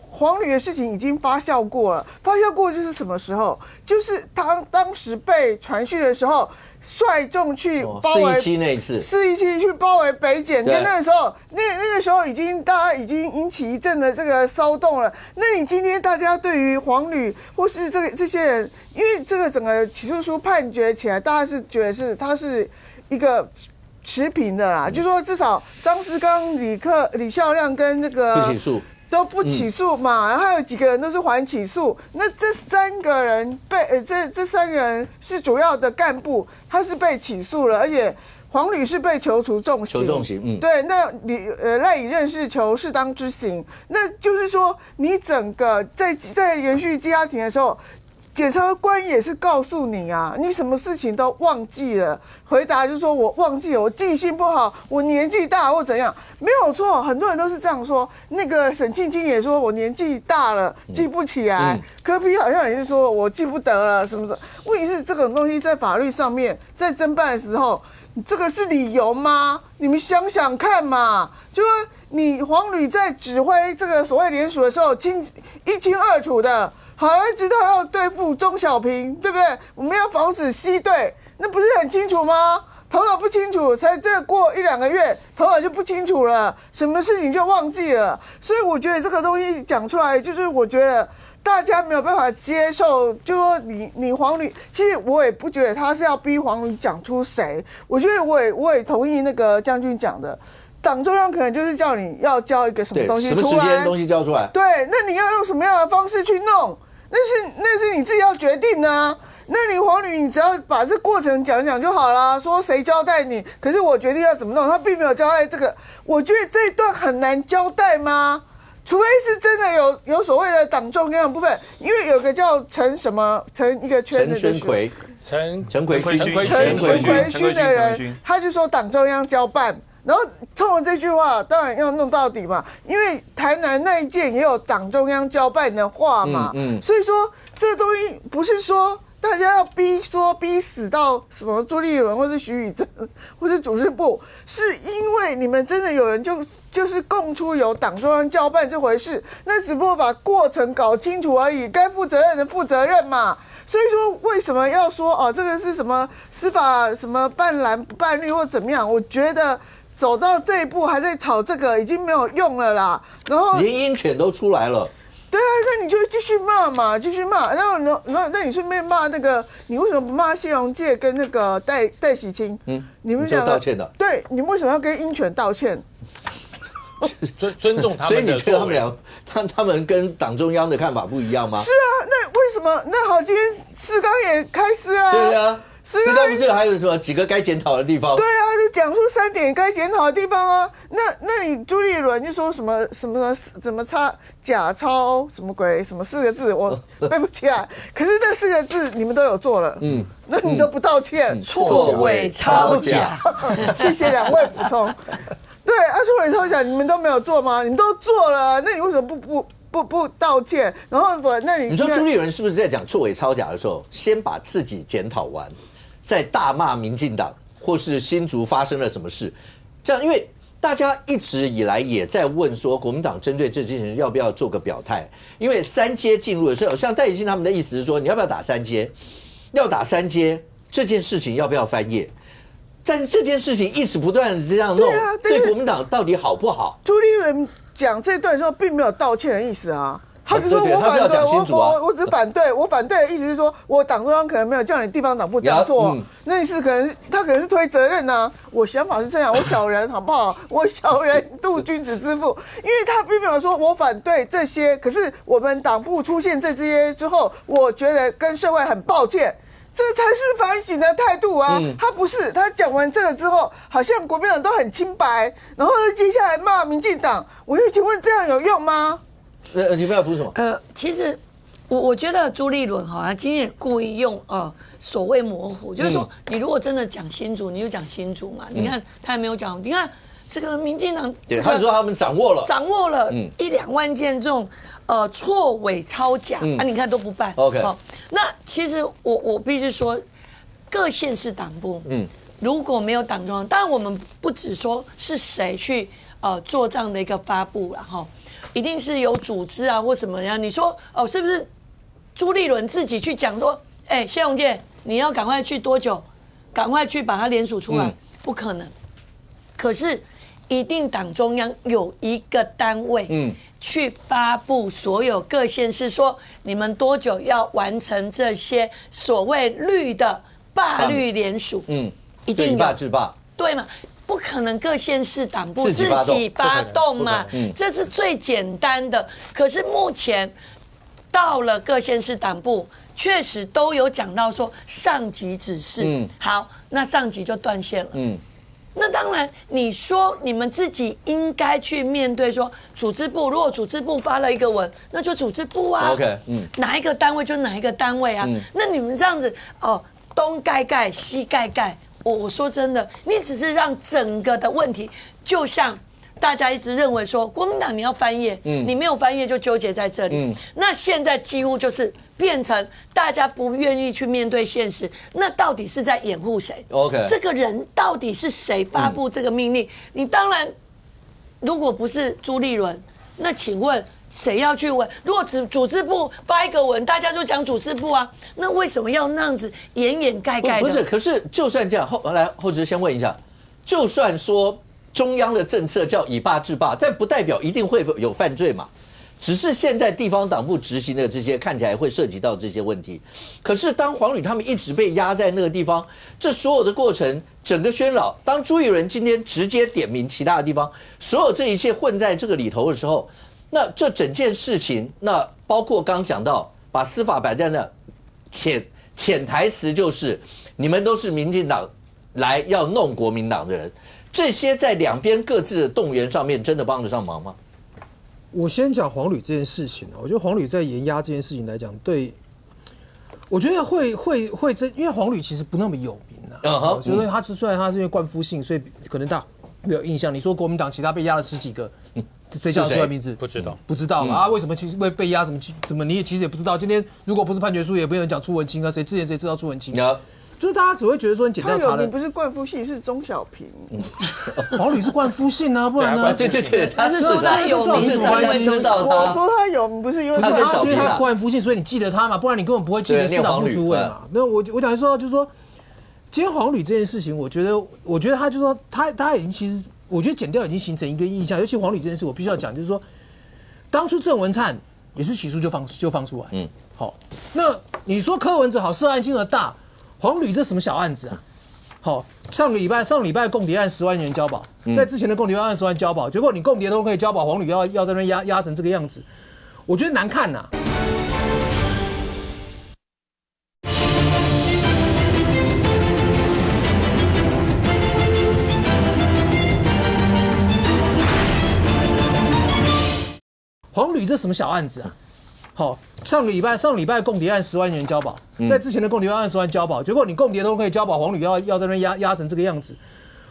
黄旅的事情已经发酵过了，发酵过就是什么时候？就是当时被传讯的时候。率众去包围417那一次，417去包围北检，跟那个时候，那个时候大家已经引起一阵的这个骚动了。那你今天大家对于黄旅或是这些人，因为这个整个起诉书判决起来，大家是觉得他是一个持平的啦，就说至少张思刚、李孝亮跟那个不起诉。都不起诉嘛，然后还有几个人都是缓起诉。那这3个人这3个人是主要的干部，他是被起诉了，而且黄旅是被求处重刑。对，那赖以任是求适当之刑。那就是说，你整个在延续羁押庭的时候。检察官也是告诉你啊，你什么事情都忘记了，回答就是说我忘记了，我记性不好，我年纪大或怎样，没有错，很多人都是这样说。那个沈庆金也说我年纪大了，记不起来。柯 P 好像也是说我记不得了什么的。问题是这种东西在法律上面，在侦办的时候，这个是理由吗？你们想想看嘛，就说你黄旅在指挥这个所谓联署的时候，一清二楚的。好像知道要对付钟小平，对不对？我们要防止西对，那不是很清楚吗？头脑不清楚，才这过1-2个月，头脑就不清楚了，什么事情就忘记了。所以我觉得这个东西讲出来，就是我觉得大家没有办法接受，就说你黄旅，其实我也不觉得他是要逼黄旅讲出谁，我觉得我也同意那个将军讲的。党中央可能就是叫你要交一个什么东西出来，什么时间东西交出来？对，那你要用什么样的方式去弄？那是你自己要决定的啊。那你黄旅，你只要把这过程讲讲就好啦，说谁交代你，可是我决定要怎么弄，他并没有交代这个。我觉得这一段很难交代吗？除非是真的有所谓的党中央的部分，因为有个叫陈一个圈的陈奎勋的人，他就说党中央交办。然后冲着这句话，当然要弄到底嘛，因为台南那一件也有党中央交办的话嘛，所以说这个东西不是说大家要逼死到什么朱立伦或是许宇正或是组织部，是因为你们真的有人就是供出有党中央交办这回事，那只不过把过程搞清楚而已，该负责任的负责任嘛。所以说为什么要说这个是什么司法什么办蓝不办绿或怎么样？我觉得。走到这一步还在吵这个，已经没有用了啦。然后连鹰犬都出来了。对啊，那你就继续骂嘛，继续骂。然后那你顺便骂那个，你为什么不骂谢龙介跟那个戴喜清？你们两个道歉的。对，你为什么要跟鹰犬道歉？尊重他们的。所以你觉得他们俩，他们跟党中央的看法不一样吗？是啊，那为什么？那好，今天世刚也开撕啊。对啊。世刚不是还有什么几个该检讨的地方？对啊，就讲出3点该检讨的地方啊。那你朱立伦就说什么假钞什么鬼什么4个字，我背不起来。可是那4个字你们都有做了，那你都不道歉，错伪抄假。谢谢2位补充。对，错伪抄假你们都没有做吗？你们都做了，那你为什么不道歉？然后那你说朱立伦是不是在讲错伪抄假的时候，先把自己检讨完，再大骂民进党或是新竹发生了什么事？这样，因为大家一直以来也在问说，国民党针对这件事情要不要做个表态？因为3阶进入的时候，像戴喜清他们的意思是说，你要不要打3阶？要打3阶，这件事情要不要翻页？但是这件事情一直不断的这样弄，对国民党到底好不好？朱立伦讲这段时候并没有道歉的意思啊。他只说我反对，我只反对，我反对的意思是说，我党中央可能没有叫你地方党部这样做，那你是他可能是推责任啊。我想法是这样，我小人好不好？我小人度君子之腹，因为他并没有说我反对这些，可是我们党部出现这些之后，我觉得跟社会很抱歉。这才是反省的态度啊！他不是，他讲完这个之后，好像国民党都很清白，然后接下来骂民进党。我就请问，这样有用吗？你们要补什么？其实我觉得朱立伦哈，他今天也故意用所谓模糊，就是说，你如果真的讲新竹，你就讲新竹嘛。你看他也没有讲，你看这个民进党，他说他们掌握了1-2万件这种错伪抄假你看都不办。OK， 那其实我必须说，各县市党部如果没有党中央，当然我们不只说是谁去做这样的一个发布了哈。一定是有组织啊，或什么样？你说是不是朱立伦自己去讲说，谢龙介，你要赶快去多久？赶快去把它联署出来？不可能。可是一定党中央有一个单位，去发布所有各县市说，你们多久要完成这些所谓绿的罢绿联署？一定以罢制罢，对嘛？不可能各县市党部自己发动嘛，这是最简单的。可是目前到了各县市党部，确实都有讲到说上级指示，好，那上级就断线了。那当然，你说你们自己应该去面对说组织部，如果组织部发了一个文，那就组织部啊。OK， 哪一个单位就哪一个单位啊。那你们这样子东盖盖西盖盖。我说真的，你只是让整个的问题，就像大家一直认为说国民党你要翻页，你没有翻页就纠结在这里。那现在几乎就是变成大家不愿意去面对现实，那到底是在掩护谁 ？OK， 这个人到底是谁发布这个命令？你当然，如果不是朱立伦，那请问谁要去问？如果组织部发一个文，大家就讲组织部啊，那为什么要那样子掩掩盖盖的？不是，可是就算这样，后直先问一下，就算说中央的政策叫以罢制罢，但不代表一定会有犯罪嘛。只是现在地方党部执行的这些看起来会涉及到这些问题，可是当黄旅他们一直被压在那个地方，这所有的过程整个喧扰，当朱立伦今天直接点名其他的地方，所有这一切混在这个里头的时候，那这整件事情，那包括刚讲到把司法摆在那，潜台词就是你们都是民进党来要弄国民党的人，这些在两边各自的动员上面真的帮得上忙吗？我先讲黄旅这件事情，我觉得黄旅在严压这件事情来讲，对，我觉得会因为黄旅其实不那么有名所以他虽然他是因为冠夫姓，所以可能大家没有印象。你说国民党其他被压了10几个，谁叫得出来名字？不知道啊？为什么其实会被压？什么你也其实也不知道。今天如果不是判决书，也不有人讲朱文清啊，之前谁知道朱文清？就是大家只会觉得说，你简单查了，你不是冠夫姓，是钟小平。黄旅是冠夫姓啊，不然呢？对，他是说他有名，是大家知道他。我说他有名，不是因为他冠夫姓，所以你记得他嘛，不然你根本不会记得市党部主委嘛。那我讲说，就是说，今天黄旅这件事情，我觉得他就说他已经其实我觉得检调已经形成一个印象，尤其黄旅这件事，我必须要讲，就是说，当初郑文灿也是起诉就放出来，好，那你说柯文哲好涉案金额大，黄旅这什么小案子啊？好，上个礼拜共谍案10万元交保，在之前的共谍案20万交保，结果你共谍都可以交保，黄旅要在那边压成这个样子，我觉得难看呐。黄旅这什么小案子啊？好，上个礼拜共谍案10万元交保，在之前的共谍案20万交保，结果你共谍都可以交保，黄旅要在那边压成这个样子，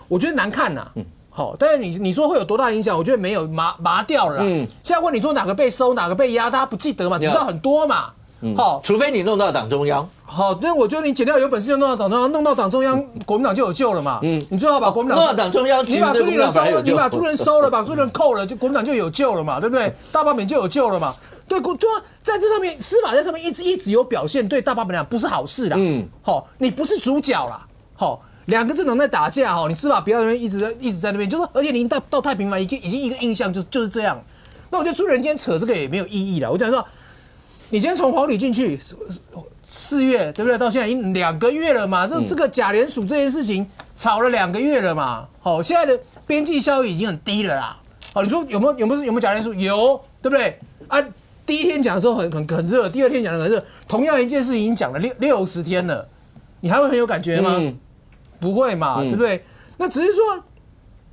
我觉得难看呐。好，但是你说会有多大影响？我觉得没有，麻掉了啦。现在问你说哪个被收，哪个被压，大家不记得嘛？只知道很多嘛。好，除非你弄到党中央。好，那我觉得你检调有本事就弄到党中央，弄到党中央，国民党就有救了嘛。你最好把国民党弄到党中央，你把朱立伦收了，你把朱立伦收了，把朱立伦扣了，就国民党就有救了嘛，对不对？大罢免就有救了嘛。对，就在这上面，司法在上面一直有表现，对大罢免来讲不是好事啦。好，你不是主角啦。好，两个政党在打架，哈，你司法不要那边一直在那边，就是说，而且你到太平湾已经一个印象就是这样。那我觉得朱立伦今天扯这个也没有意义了。我讲说，你今天从黄旅进去4月，对不对？到现在已经2个月了嘛，这个假联署这件事情吵了2个月了嘛。好，现在的边际效益已经很低了啦。好，你说有没有假联署？有，对不对？啊。第一天讲的时候很热，第二天讲的很热，同样一件事已经讲了60天了，你还会很有感觉吗？不会嘛，对不对？那只是说，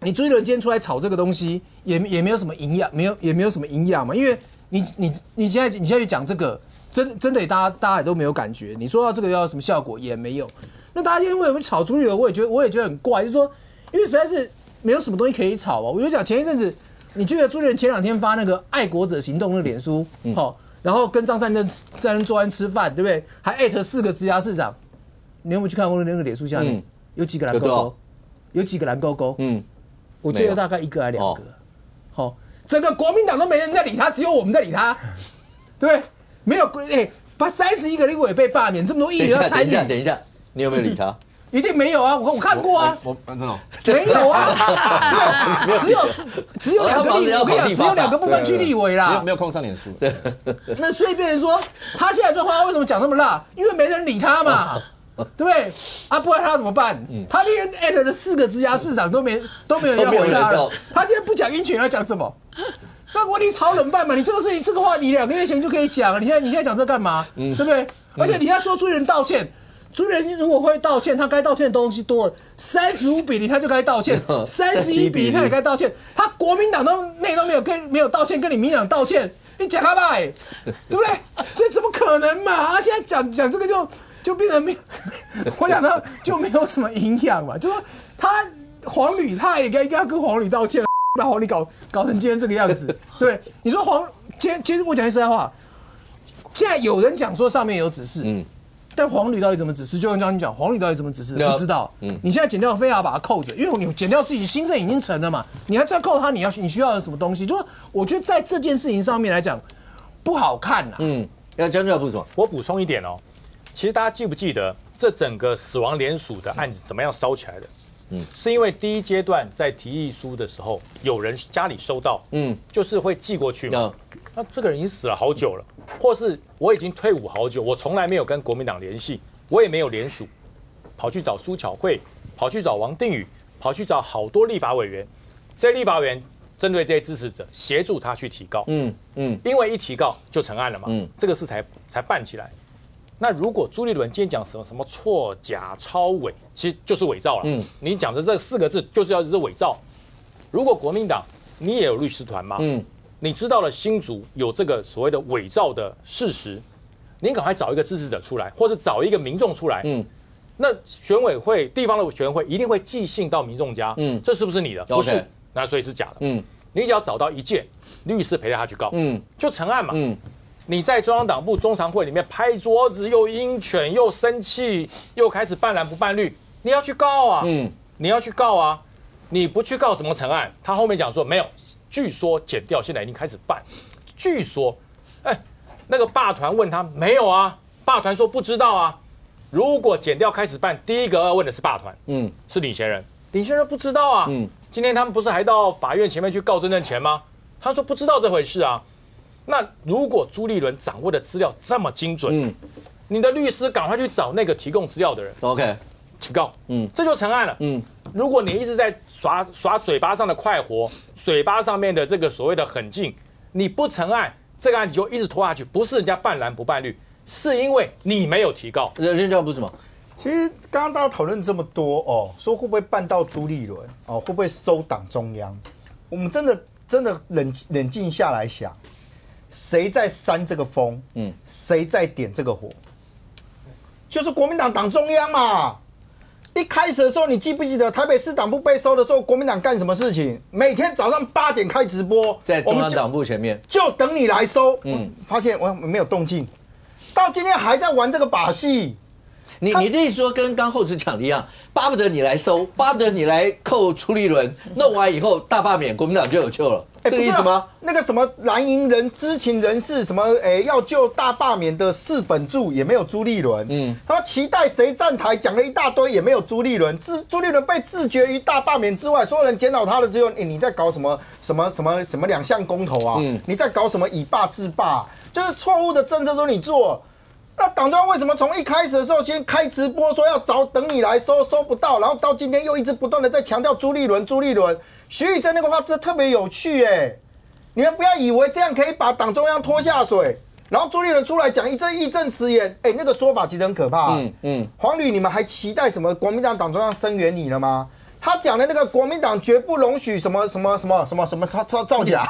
你朱立伦今天出来炒这个东西，也没有什么营养，也没有什么营养嘛，因为你现在去讲这个，真的大家也都没有感觉，你说到这个要什么效果也没有。那大家今天为什么炒朱立伦？我也觉得很怪，就是说，因为实在是没有什么东西可以炒啊。我就讲前一阵子。你记得朱立伦前2天发那个爱国者行动那个脸书，然后跟张善政坐安吃饭，对不对？还艾特4个直辖市长，你有没有去看过那个脸书下面有几个蓝勾勾？有几个蓝勾勾？我记得大概1个还2个。好，整个国民党都没人在理他，只有我们在理他，对不对？没有把31个立委被罢免，这么多议员要参与。等一下，你有没有理他？一定没有啊！我看过啊，没有啊，只有2个立委，我跟你讲，只有2个不分区立委啦，没有空上脸书。对，那所以变成说，他现在这话为什么讲那么辣？因为没人理他嘛，对不对？啊，不然他怎么办？他连艾特的4个直辖市长都没人要回他了。他今天不讲鹰犬，要讲什么？那我你炒冷饭嘛？你这个事情，这个话你2个月前就可以讲了。你现在讲这干嘛？对不对？而且你要说朱立伦道歉。朱立伦如果会道歉，他该道歉的东西多了，35-0他就该道歉，31-0他也该道歉。他国民党都没有道歉，跟你民进党道歉，你讲他吧，对不对？所以怎么可能嘛？他现在讲这个就变成没有，我讲到就没有什么营养嘛。就说他黄旅他也该跟黄旅道歉，把黄旅搞成今天这个样子，对？你说今天我讲句实在话，现在有人讲说上面有指示，但黄旅到底怎么指示？就像刚刚你讲，黄旅到底怎么指示？不知道。你现在检调非要把它扣着，因为你检调自己新政已经成了嘛，你还再扣他，你需要有什么东西？就是我觉得在这件事情上面来讲，不好看呐。要将军要补充，我补充一点哦。其实大家记不记得这整个死亡联署的案子怎么样烧起来的？是因为第一阶段在提议书的时候，有人家里收到，就是会寄过去嘛。那这个人已经死了好久了。或是我已经退伍好久，我从来没有跟国民党联系，我也没有联署，跑去找苏巧慧，跑去找王定宇，跑去找好多立法委员，这些立法委员针对这些支持者协助他去提告，因为一提告就成案了嘛，这个事才办起来。那如果朱立伦今天讲什么错假抄伪，其实就是伪造了，你讲的这4个字就是伪造。如果国民党你也有律师团吗？你知道了新竹有这个所谓的伪造的事实，你赶快找一个支持者出来，或者找一个民众出来。那选委会地方的选委会一定会寄信到民众家，这是不是你的？不是，那所以是假的。你只要找到1件，律师陪着他去告，就成案嘛。你在中央党部中常会里面拍桌子，又鹰犬，又生气，又开始半蓝不半绿，你要去告啊，你要去告啊，你不去告怎么成案？他后面讲说没有。据说检调现在已经开始办，据说，那个罢团问他没有啊，罢团说不知道啊。如果检调开始办，第一个要问的是罢团，是领衔人不知道啊，今天他们不是还到法院前面去告曾正乾吗？他说不知道这回事啊。那如果朱立伦掌握的资料这么精准，你的律师赶快去找那个提供资料的人 ，OK， 提告，这就成案了。如果你一直在耍嘴巴上的快活，嘴巴上面的这个所谓的狠劲，你不成案，这个案子就一直拖下去，不是人家办蓝不办绿，是因为你没有提告。人家不是什么？其实刚刚大家讨论这么多哦，说会不会办到朱立伦哦，会不会收党中央？我们真的冷静下来想。谁在煽这个风？谁在点这个火？就是国民党党中央嘛。一开始的时候，你记不记得台北市党部被收的时候，国民党干什么事情？每天早上8点开直播，在中央党部前面，就等你来收。发现我没有动静，到今天还在玩这个把戏。你这意思说跟刚后子讲的一样，巴不得你来收，巴不得你来扣朱立伦，弄完以后大罢免，国民党就有救了。这个意思吗？那个什么蓝营人知情人士什么要救大罢免的4本柱也没有朱立伦，他期待谁站台讲了一大堆也没有朱立伦，朱立伦被自绝于大罢免之外，所有人检讨他的只有你在搞什么2项公投啊，你在搞什么以霸制霸，就是错误的政策都你做。那党中央为什么从一开始的时候先开直播说要等你来收不到，然后到今天又一直不断的在强调朱立伦？徐宇珍那个话真的特别有趣你们不要以为这样可以把党中央拖下水，然后朱立伦出来讲义正辞严，那个说法其实很可怕。黄旅，你们还期待什么国民党党中央声援你了吗？他讲的那个国民党绝不容许什么造假，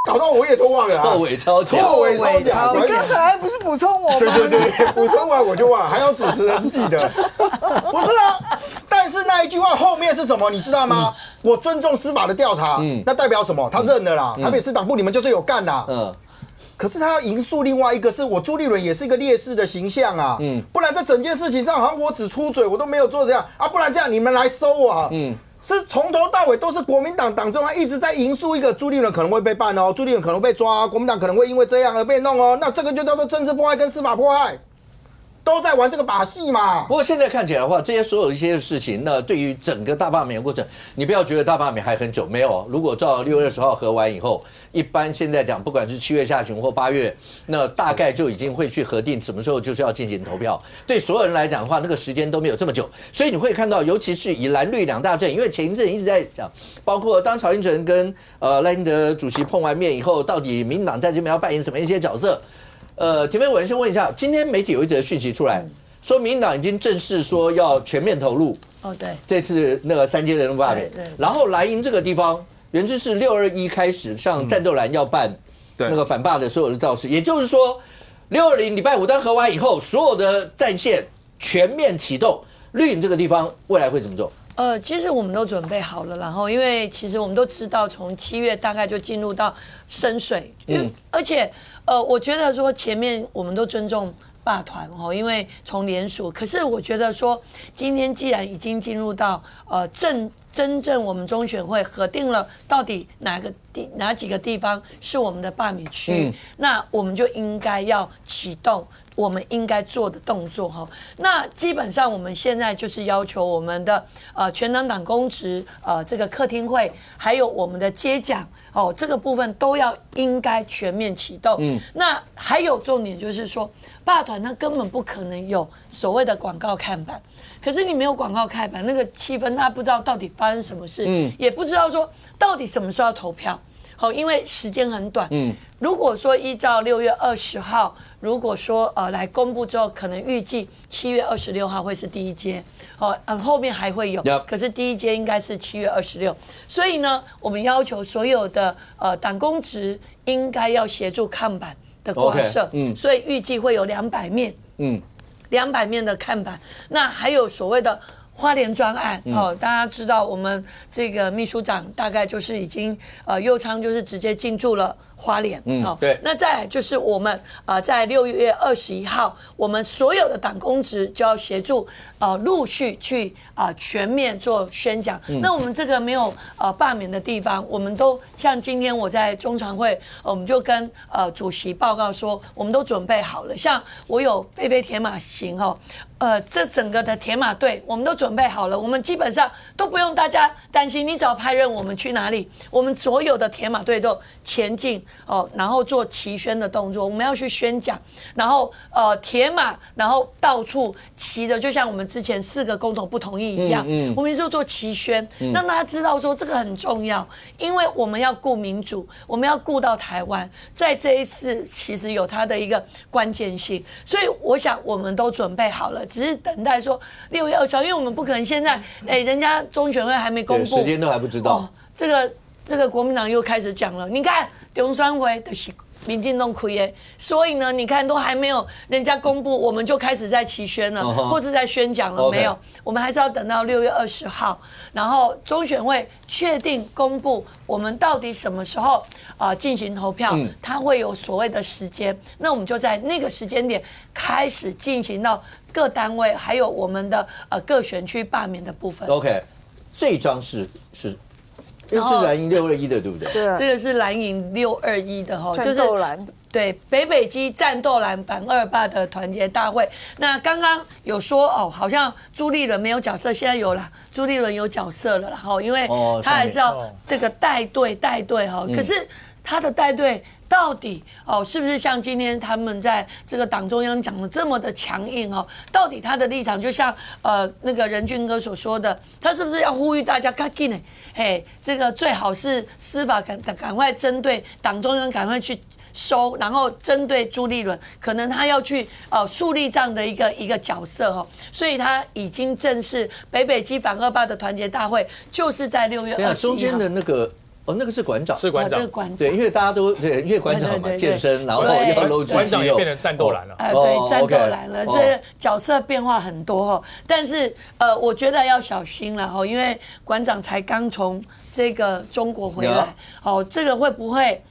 搞到我也都忘了。臭伪造假，你刚才还不是补充我吗？对，补充完我就忘了，还要主持人记得。不是啊，但是那一句话后面是什么，你知道吗？我尊重司法的调查，那代表什么？他认了啦，台北市党部你们就是有干啦。可是他要引述另外一个是我朱立伦也是一个烈士的形象啊，不然在整件事情上好像我只出嘴，我都没有做这样啊，不然这样你们来收我啊，是从头到尾都是国民党党中央一直在引述一个朱立伦可能会被办哦，朱立伦可能被抓，国民党可能会因为这样而被弄哦，那这个就叫做政治迫害跟司法迫害。都在玩这个把戏嘛。不过现在看起来的话，这些所有一些事情，那对于整个大罢免过程，你不要觉得大罢免还很久，没有。如果照6月20号核完以后，一般现在讲，不管是7月下旬或8月，那大概就已经会去核定什么时候就是要进行投票。对所有人来讲的话，那个时间都没有这么久，所以你会看到，尤其是以蓝绿两大阵，因为前一阵一直在讲，包括当曹英成跟赖清德主席碰完面以后，到底民进党在这边要扮演什么一些角色？田飞文先问一下，今天媒体有一则讯息出来，说民进党已经正式说要全面投入。哦，对，这次那个3届人大罢免，然后蓝营这个地方，原之是621开始，像战斗蓝要办那个反罢的所有的造势，也就是说620礼拜5当核完以后，所有的战线全面启动，绿营这个地方未来会怎么做？其实我们都准备好了，然后因为其实我们都知道，从7月大概就进入到深水，而且我觉得说前面我们都尊重罢团哦，因为从联署，可是我觉得说今天既然已经进入到真正我们中选会核定了到底哪几个地方是我们的罢免区，那我们就应该要启动我们应该做的动作哈。那基本上我们现在就是要求我们的全党党公职这个客厅会，还有我们的接奖哦，这个部分都要应该全面启动。那还有重点就是说，罢团它根本不可能有所谓的广告看板。可是你没有广告看板，那个气氛大家不知道到底发生什么事，也不知道说到底什么时候要投票。好，因为时间很短。如果说依照6月20号，如果说来公布之后，可能预计7月26号会是第一阶，后面还会有，可是第一阶应该是7月26。所以呢，我们要求所有的党公职应该要协助看板的挂设，所以预计会有200面，200面的看板。那还有所谓的花莲专案，大家知道我们这个秘书长大概就是已经右昌就是直接进驻了花莲，对。那再来就是我们在6月21号，我们所有的党公职就要协助陆续去全面做宣讲。那我们这个没有罢免的地方，我们都像今天我在中常会，我们就跟主席报告说，我们都准备好了。像我有飞飞铁马行这整个的铁马队，我们都准准备好了，我们基本上都不用大家担心，你只要派任我们去哪里，我们所有的铁马队都前进哦，然后做齐宣的动作，我们要去宣讲，然后铁马，然后到处骑的，就像我们之前4个公投不同意一样，我们就做齐宣，让大家知道说这个很重要，因为我们要顾民主，我们要顾到台湾，在这一次其实有它的一个关键性，所以我想我们都准备好了，只是等待说6月20号，因为我们不可能现在人家中选会还没公布，时间都还不知道。这个国民党又开始讲了，你看中选会的是民进党亏耶，所以呢，你看都还没有人家公布，我们就开始在齐宣了，或是在宣讲了，没有，我们还是要等到6月20号，然后中选会确定公布我们到底什么时候进行投票，它会有所谓的时间，那我们就在那个时间点开始进行到各单位还有我们的各选区罢免的部分。OK， 这张是。因为是蓝营621的，对不对？对啊，这个是蓝营621的哈，战斗蓝。对，北基战斗蓝反二霸的团结大会。那刚刚有说好像朱立伦没有角色，现在有了，朱立伦有角色了，然后因为他还是要这个带队哈。可是他的带队到底是不是像今天他们在这个党中央讲的这么的强硬到底他的立场就像那个任俊哥所说的，他是不是要呼吁大家赶紧这个最好是司法赶快针对党中央赶快去收，然后针对朱立伦，可能他要去树立这样的一个角色所以他已经正式北基反二霸的团结大会就是在6月21号。中间的那个。那个是馆长，是馆长，对，因为大家都对，因为馆长嘛，健身，然后要搂住肌肉，馆长也变成战斗蓝了，对，战斗蓝了，这角色变化很多但是我觉得要小心了因为馆长才刚从这个中国回来，这个会不会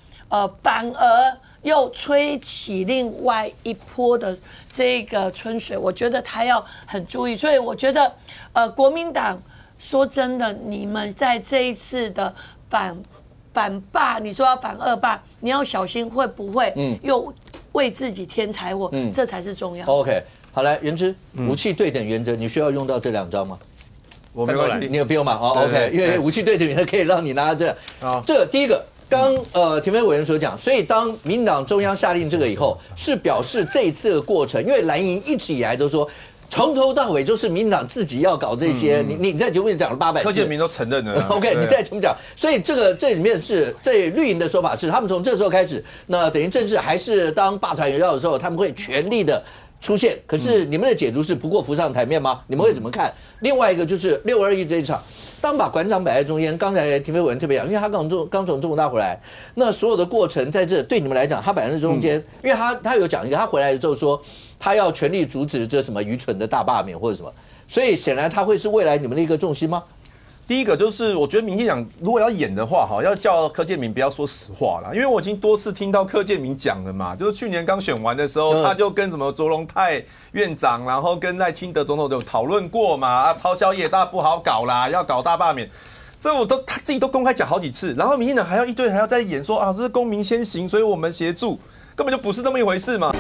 反而又吹起另外一波的这个春水？我觉得他要很注意，所以我觉得国民党说真的，你们在这一次的反霸，你说要反二霸，你要小心会不会又为自己添柴火，这才是重要。OK， 好来，元之武器对等原则，你需要用到这2招吗？我没关系，你有不用吗？OK， 因为武器对等原则可以让你拿这。这个第一个，刚田飞委员所讲，所以当民进党中央下令这个以后，是表示这一次的过程，因为蓝营一直以来都说。从头到尾就是民进党自己要搞这些，你在节目里讲了800次，柯建铭都承认了。OK， 你在节目讲，所以这里面是对绿营的说法是，他们从这时候开始，那等于正式还是当霸团有要的时候，他们会全力的出现。可是你们的解读是不过浮上台面吗？你们会怎么看？另外一个就是621这一场。当把馆长摆在中间，刚才田飞委员特别讲，因为他刚从中国大回来，那所有的过程在这对你们来讲，他摆在中间，因为他有讲一个，他回来之后说他要全力阻止这什么愚蠢的大罢免或者什么，所以显然他会是未来你们的一个重心吗？第一个就是，我觉得民进党如果要演的话，要叫柯建铭不要说实话啦，因为我已经多次听到柯建铭讲了嘛，就是去年刚选完的时候，他就跟什么卓荣泰院长，然后跟赖清德总统有讨论过嘛，超销野大不好搞啦，要搞大罢免，这他自己都公开讲好几次，然后民进党还要再演说这是公民先行，所以我们协助，根本就不是这么一回事嘛。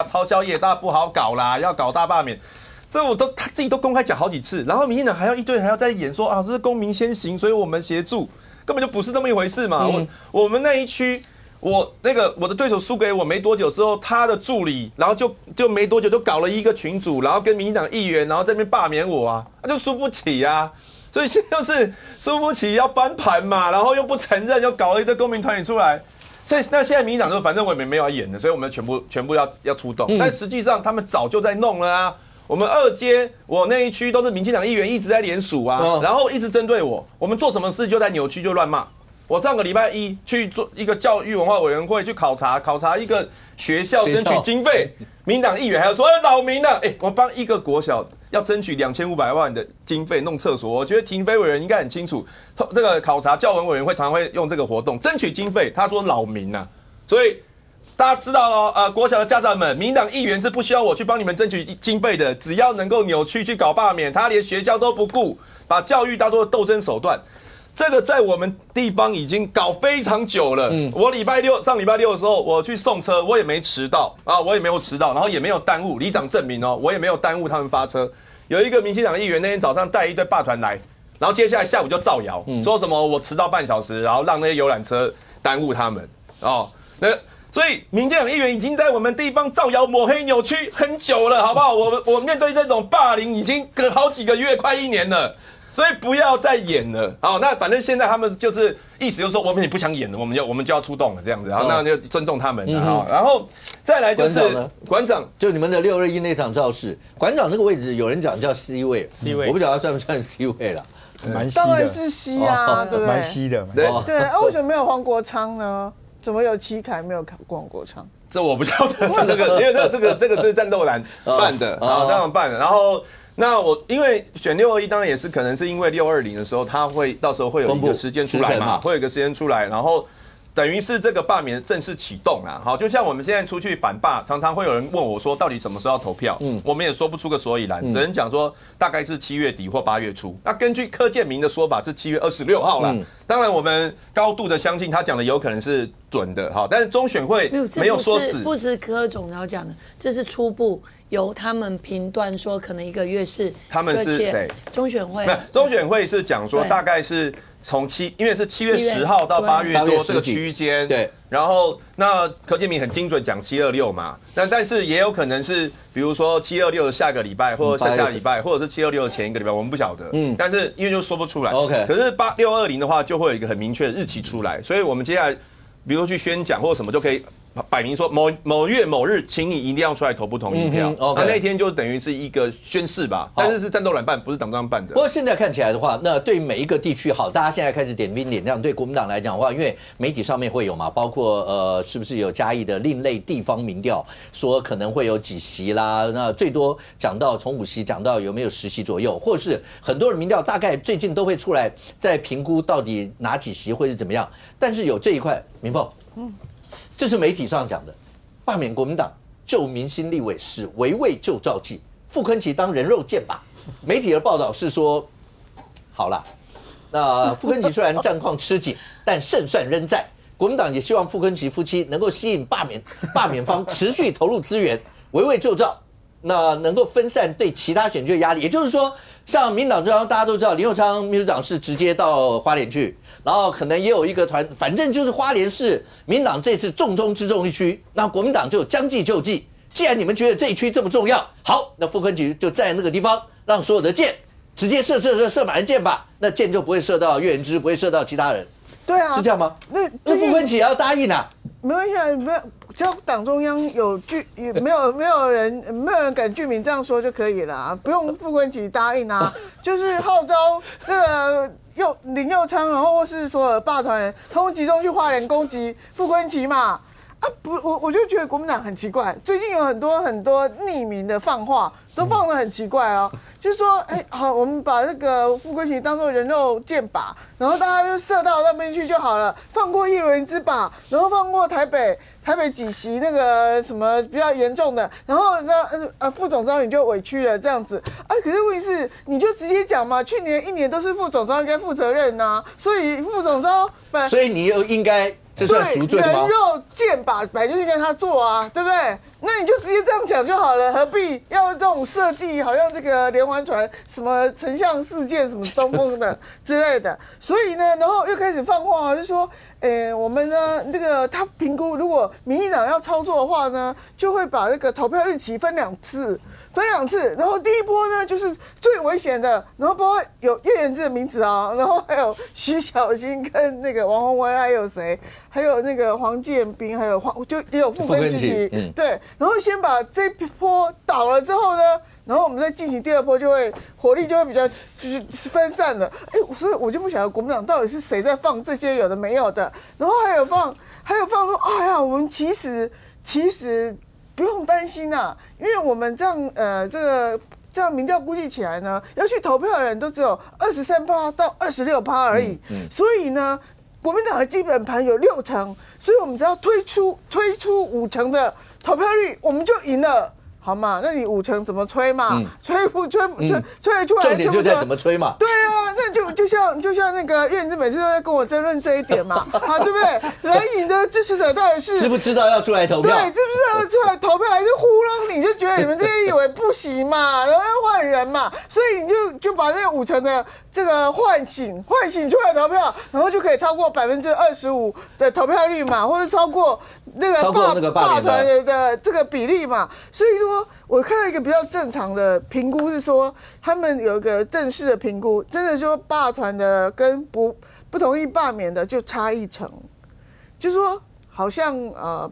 超销野大不好搞啦，要搞大罢免，这他自己都公开讲好几次，然后民进党还要再演说这是公民先行，所以我们协助，根本就不是这么一回事嘛。我们那一区，我的对手输给我没多久之后，他的助理，然后就没多久就搞了一个群组，然后跟民进党议员，然后在那边罢免我就输不起所以现在就是输不起要翻盘嘛，然后又不承认，又搞了一堆公民团体出来。所以那现在民进党说，反正我们没有要演的，所以我们全部要出动。但实际上他们早就在弄了我们2街我那一区都是民进党议员一直在联署然后一直针对我。我们做什么事就在扭曲就乱骂。我上个礼拜1去做一个教育文化委员会去考察一个学校争取经费，民进党议员还要说扰民我帮一个国小要争取2500万的经费弄厕所，我觉得田飞委员应该很清楚，这个考察教文委员会常常会用这个活动争取经费，他说扰民所以大家知道哦，国小的家长们，民党议员是不需要我去帮你们争取经费的，只要能够扭曲去搞罢免，他连学校都不顾，把教育当作斗争手段。这个在我们地方已经搞非常久了。我上礼拜六的时候，我去送车，我也没迟到啊，我也没有迟到，然后也没有耽误。里长证明哦，我也没有耽误他们发车。有一个民进党议员那天早上带一堆罢团来，然后接下来下午就造谣，说什么我迟到半小时，然后让那些游览车耽误他们哦。所以民进党议员已经在我们地方造谣、抹黑、扭曲很久了，好不好？我面对这种霸凌已经隔好几个月，快1年了，所以不要再演了。好，那反正现在他们就是意思就是说，我们也不想演了，我们就要出动了这样子。好，那就尊重他们了。好，然后再来就是馆长，就你们的621那场造势，馆长那个位置有人讲叫 C 位，我不晓得他算不算 C 位了。蛮当然是 C 啊，对不对？蛮稀的。对，为什么没有黄国昌呢？怎么有戚凯没有黄国昌？这我不晓得，这个因为这个是战斗蓝办的，啊，当然办的。然后那我因为选621，当然也是可能是因为620的时候，他会到时候会有一个时间出来嘛，会有一个时间出来，然后等于是这个罢免正式启动啦。好，就像我们现在出去反罢，常常会有人问我说，到底什么时候要投票？我们也说不出个所以然，只能讲说大概是7月底或8月初。那根据柯建铭的说法是7月26号啦。当然，我们高度的相信他讲的有可能是准的，哈，但是中选会没有说死。不是柯总要讲的，这是初步由他们评断说，可能1个月是他们是谁？中选会。中选会是讲说大概是从因为是7月10号到8月多这个区间，对。然后那柯建铭很精准讲726嘛，但是也有可能是比如说726的下个礼拜，或者下礼拜，或者是726的前一个礼拜，我们不晓得。但是因为就说不出来。OK。可是620的话，就会有一个很明确的日期出来，所以我们接下来，比如说去宣讲或者什么，就可以摆明说某月某日，请你一定要出来投不同意票。那一天就等于是一个宣誓吧，但是是战斗蓝办，不是党中央办的。不过现在看起来的话，那对每一个地区好，大家现在开始点兵点将。对国民党来讲的话，因为媒体上面会有嘛，包括是不是有嘉义的另类地方民调，说可能会有几席啦，那最多讲到从5席讲到有没有10席左右，或是很多的民调大概最近都会出来在评估到底哪几席会是怎么样。但是有这一块，明凤，这是媒体上讲的，罢免国民党救明星立委是围魏救赵计，傅崐萁当人肉箭靶。媒体的报道是说，好了，那傅崐萁虽然战况吃紧，但胜算仍在。国民党也希望傅崐萁夫妻能够吸引罢免方持续投入资源，围魏救赵，那能够分散对其他选区的压力。也就是说，像民党中央大家都知道，林右昌秘书长是直接到花莲去，然后可能也有一个团，反正就是花莲是民党这次重中之重一区，那国民党就将计就计。既然你们觉得这一区这么重要，好，那傅崐萁就在那个地方，让所有的箭直接射满人箭吧，那箭就不会射到岳元之，不会射到其他人。对啊，是这样吗？那傅崐萁也要答应啊？没关系啊，没有，只要党中央没有人敢具名这样说就可以了啊，不用傅崐萁答应啊，就是号召这个林右昌，然后或是所有的罢团人，通通集中去花莲攻击傅崐萁嘛。我就觉得国民党很奇怪，最近有很多匿名的放话，都放得很奇怪哦。就是说，好，我们把这个傅崐萁当作人肉箭靶，然后大家就射到那边去就好了，放过叶元之吧，然后放过台北几席那个什么比较严重的，然后那副总召你就委屈了这样子啊。可是问题是，你就直接讲嘛，去年1年都是副总召应该负责任呐，所以副总召所以你又应该。这算赎罪吗？人肉箭靶本来就是应该他做啊，对不对？那你就直接这样讲就好了，何必要这种设计？好像这个连环船什么丞相事件什么东风的之类的，所以呢，然后又开始放话，就说，我们呢，这个他评估，如果民进党要操作的话呢，就会把那个投票日期分两次，然后第一波呢就是最危险的，然后包括有岳元之的名字啊，然后还有徐小新跟那个王宏威，还有谁？还有那个黄建斌，还有就也有傅崐萁，对，然后先把这波倒了之后呢，然后我们再进行第2波，就会火力就会比较分散了。所以我就不晓得国民党到底是谁在放这些有的没有的，然后还有放说，哎呀，我们其实不用担心啊，因为我们这样这样民调估计起来呢，要去投票的人都只有23%到26%而已，所以呢。国民党的基本盘有6成，所以我们只要推出5成的投票率，我们就赢了。好嘛，那你5成怎么吹嘛？吹得出来？重点就在怎么吹嘛。对啊，那就像那个院子每次都在跟我争论这一点嘛，好，对不对？蓝营的支持者到底是知不知道要出来投票？对，知不知道要出来投票，还是糊弄你？就觉得你们这些立委不行嘛，然后要换人嘛，所以你就把那5成的这个唤醒出来投票，然后就可以超过25%的投票率嘛，或者超过那个罢团的这个比例嘛。所以说，我看到一个比较正常的评估是说，他们有一个正式的评估，真的说罢团的跟不同意罢免的就差1成，就是说好像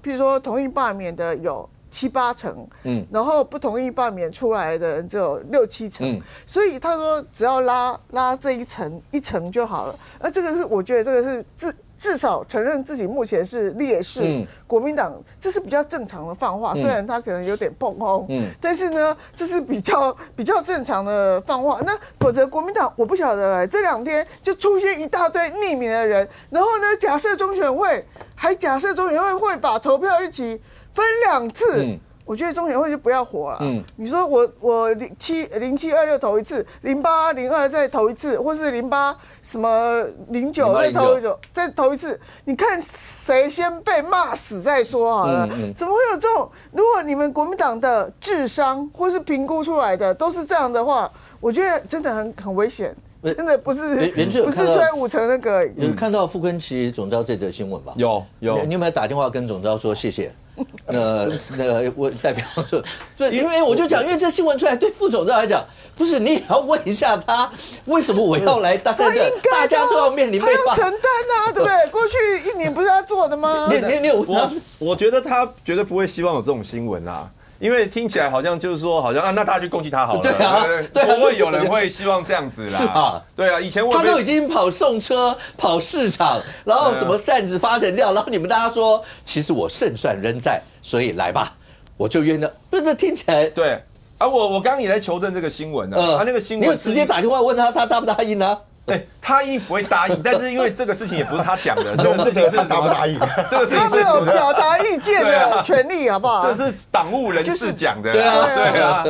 譬如说同意罢免的有7、8成，然后不同意罢免出来的人只有6、7成，所以他说只要拉这1成就好了。而这个是我觉得这个是至少承认自己目前是劣势，国民党这是比较正常的放话，虽然他可能有点碰轰，但是呢，这是比较正常的放话。那否则国民党我不晓得这2天就出现一大堆匿名的人，然后呢，假设中选会会把投票日期分2次。我觉得中选会就不要活了。你说我0726投一次，08、02再投一次，或是08什么09再投一次，你看谁先被骂死再说好了。怎么会有这种？如果你们国民党的智商或是评估出来的都是这样的话，我觉得真的很危险。真的不是吹5成那个。有看到傅昆萁总召这则新闻吧？有。你有没有打电话跟总召说谢谢？那个我代表说，所以因为我就讲，因为这新闻出来，对副总召来讲，不是你也要问一下他，为什么我要来担任？大家都要面临被罚，他要承担啊，对不对？过去1年不是他做的吗？我觉得他绝对不会希望有这种新闻啊。因为听起来好像就是说，好像那大家去攻击他好了，不会有人会希望这样子啦。是吧？对啊，以前他都已经跑送车、跑市场，然后什么扇子发成这样，然后你们大家说，其实我胜算仍在，所以来吧，我就约了。不是，这听起来对啊。我刚刚也来求证这个新闻啊，他那个新闻你有直接打电话问他答不答应啊？对，他一定不会答应，但是因为这个事情也不是他讲的，这种事情是答不答应？这个事情他没有表达意见的权利，好不好？这是党务人士讲的，对啊。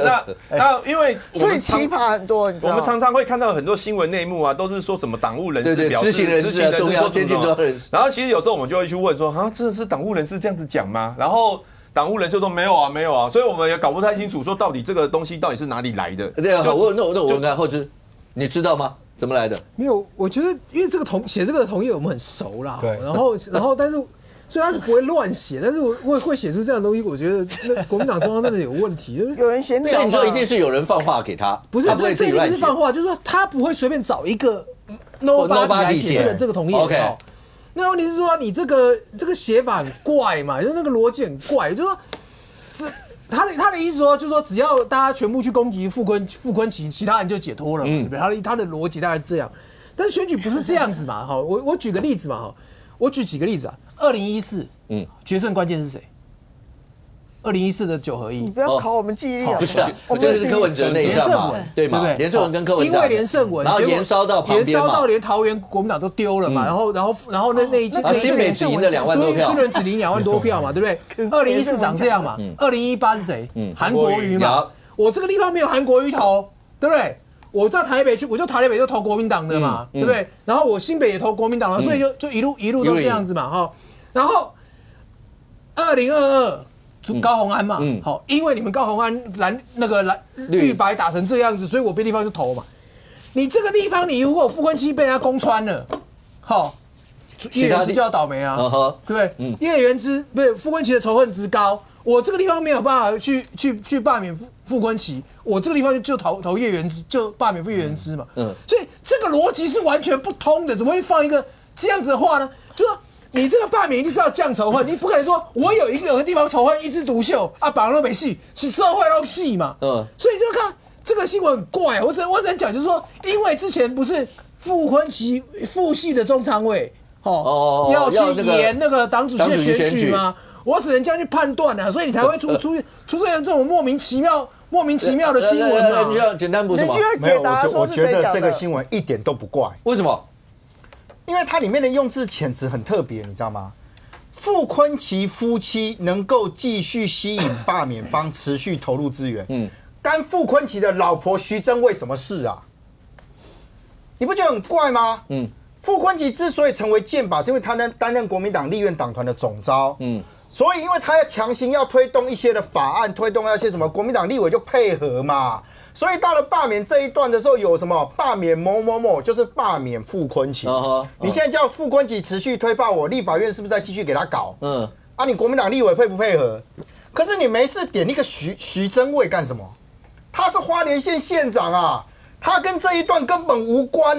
那因为所以奇葩很多，你知道吗？我们常常会看到很多新闻内幕啊，都是说什么党务人士表示，执行人士重要接近重要人士。然后其实有时候我们就会去问说，啊，真的是党务人士这样子讲吗？然后党务人士说没有啊，所以我们也搞不太清楚，说到底这个东西到底是哪里来的？对啊，我问看后知，你知道吗？怎么来的？没有，我觉得因为写这个同业我们很熟啦，对，然后但是所以他是不会乱写，但是会写出这样的东西，我觉得那国民党中央真的有问题。有人写，所以你说一定是有人放话给他，不是他不会自己乱写。这不是放话，就是说他不会随便找一个 nobody 来写这个同业。OK， 那问题是说你这个写法很怪嘛，就是那个逻辑很怪，就是说他的意思说，就是说只要大家全部去攻击傅昆萁，其他人就解脱了，对不对？他的逻辑大概是这样，但是选举不是这样子嘛，哈，我举个例子嘛，哈，我举几个例子啊，2014，决胜关键是谁？2014的9合1，你不要考我们记忆力啊！不是啊，就是柯文哲那一仗嘛，对嘛？连胜文跟柯文哲，因为连胜文，然后延烧到旁边嘛，延烧到连桃园国民党都丢了嘛，然后那一届，新北只赢了2万多票，新北只赢2万多票嘛，对不对？2014长这样嘛，2018是谁？韩国瑜嘛。我这个地方没有韩国瑜投，对不对？我到台北去，我就台北就投国民党的嘛，对不对？然后我新北也投国民党了，所以就一路都这样子嘛，哈。然后2022。高虹安嘛，好，因为你们高虹安绿白打成这样子，所以我别地方就投嘛。你这个地方，你如果傅昆萁被他攻穿了，好，叶元之就要倒霉啊，对不对？叶元之不是傅昆萁的仇恨值高，我这个地方没有办法去罢免傅昆萁，我这个地方就投叶元之，就罢免傅叶元之嘛。所以这个逻辑是完全不通的，怎么会放一个这样子的话呢？就说。你这个罢免一定是要降仇恨，你不可能说我有一个地方仇恨一枝独秀啊，绑都没戏，是这会弄戏嘛？所以就看这个新闻很怪，我只能讲就是说，因为之前不是傅昆萁傅系的中常委要去演那个党主席的选举吗？我只能这样去判断啊，所以你才会出现这种莫名其妙的新闻嘛。你要简单补什么？没有，我觉得这个新闻一点都不怪。为什么？因为它里面的用字遣词很特别，你知道吗？傅崐萁夫妻能够继续吸引罢免方持续投入资源，干傅崐萁的老婆徐榛为什么事啊？你不觉得很怪吗？傅崐萁之所以成为箭靶，是因为他担任国民党立院党团的总召，所以因为他要强行要推动一些的法案，推动那些什么国民党立委就配合嘛。所以到了罢免这一段的时候，有什么罢免某某某，就是罢免傅崐萁。你现在叫傅崐萁持续推爆我，立法院是不是在继续给他搞？你国民党立委配不配合？可是你没事点那个徐榛蔚干什么？他是花莲县县长啊，他跟这一段根本无关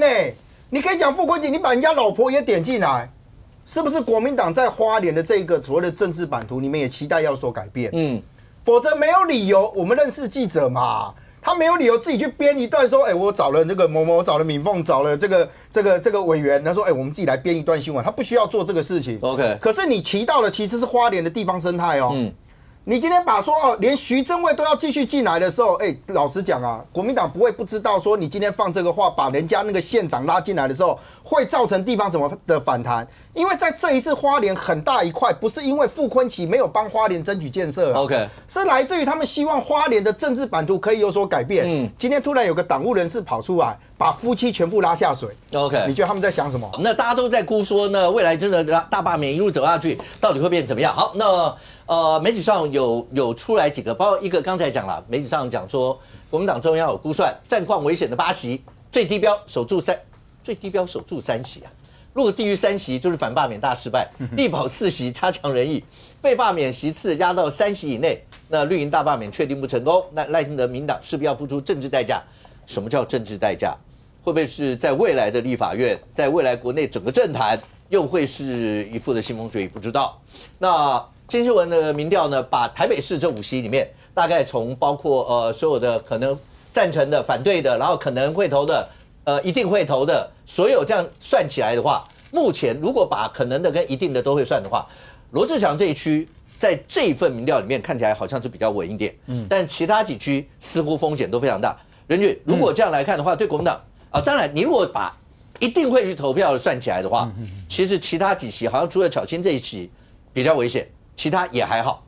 你可以讲傅崐萁，你把人家老婆也点进来，是不是国民党在花莲的这个所谓的政治版图，你们也期待要有所改变？否则没有理由，我们认识记者嘛。他没有理由自己去编一段说，我找了这个某某，找了敏凤，找了这个委员，他说，我们自己来编一段新闻，他不需要做这个事情。OK， 可是你提到的其实是花莲的地方生态哦。你今天把说连徐榛蔚都要继续进来的时候，老实讲啊，国民党不会不知道说你今天放这个话，把人家那个县长拉进来的时候，会造成地方什么的反弹？因为在这一次花莲很大一块，不是因为傅崐萁没有帮花莲争取建设，OK， 是来自于他们希望花莲的政治版图可以有所改变。今天突然有个党务人士跑出来，把夫妻全部拉下水。OK， 你觉得他们在想什么？那大家都在估说呢，未来真的大罢免一路走下去，到底会变成怎么样？好，那媒体上有出来几个，包括一个刚才讲了，媒体上讲说，国民党中央有估算，战况危险的8席，最低标守住3席啊。如果低于3席，就是反罢免大失败；力保4席，差强人意。被罢免席次压到3席以内，那绿营大罢免确定不成功，那赖清德民党势必要付出政治代价。什么叫政治代价？会不会是在未来的立法院，在未来国内整个政坛，又会是一副的腥风血雨？不知道。那金新闻的民调呢，把台北市这5席里面，大概从包括所有的可能赞成的、反对的，然后可能会投的。一定会投的，所有这样算起来的话，目前如果把可能的跟一定的都会算的话，罗志祥这一区在这一份民调里面看起来好像是比较稳一点，但其他几区似乎风险都非常大。任俊，如果这样来看的话，对国民党当然你如果把一定会去投票的算起来的话，其实其他几席好像除了巧芯这一席比较危险，其他也还好。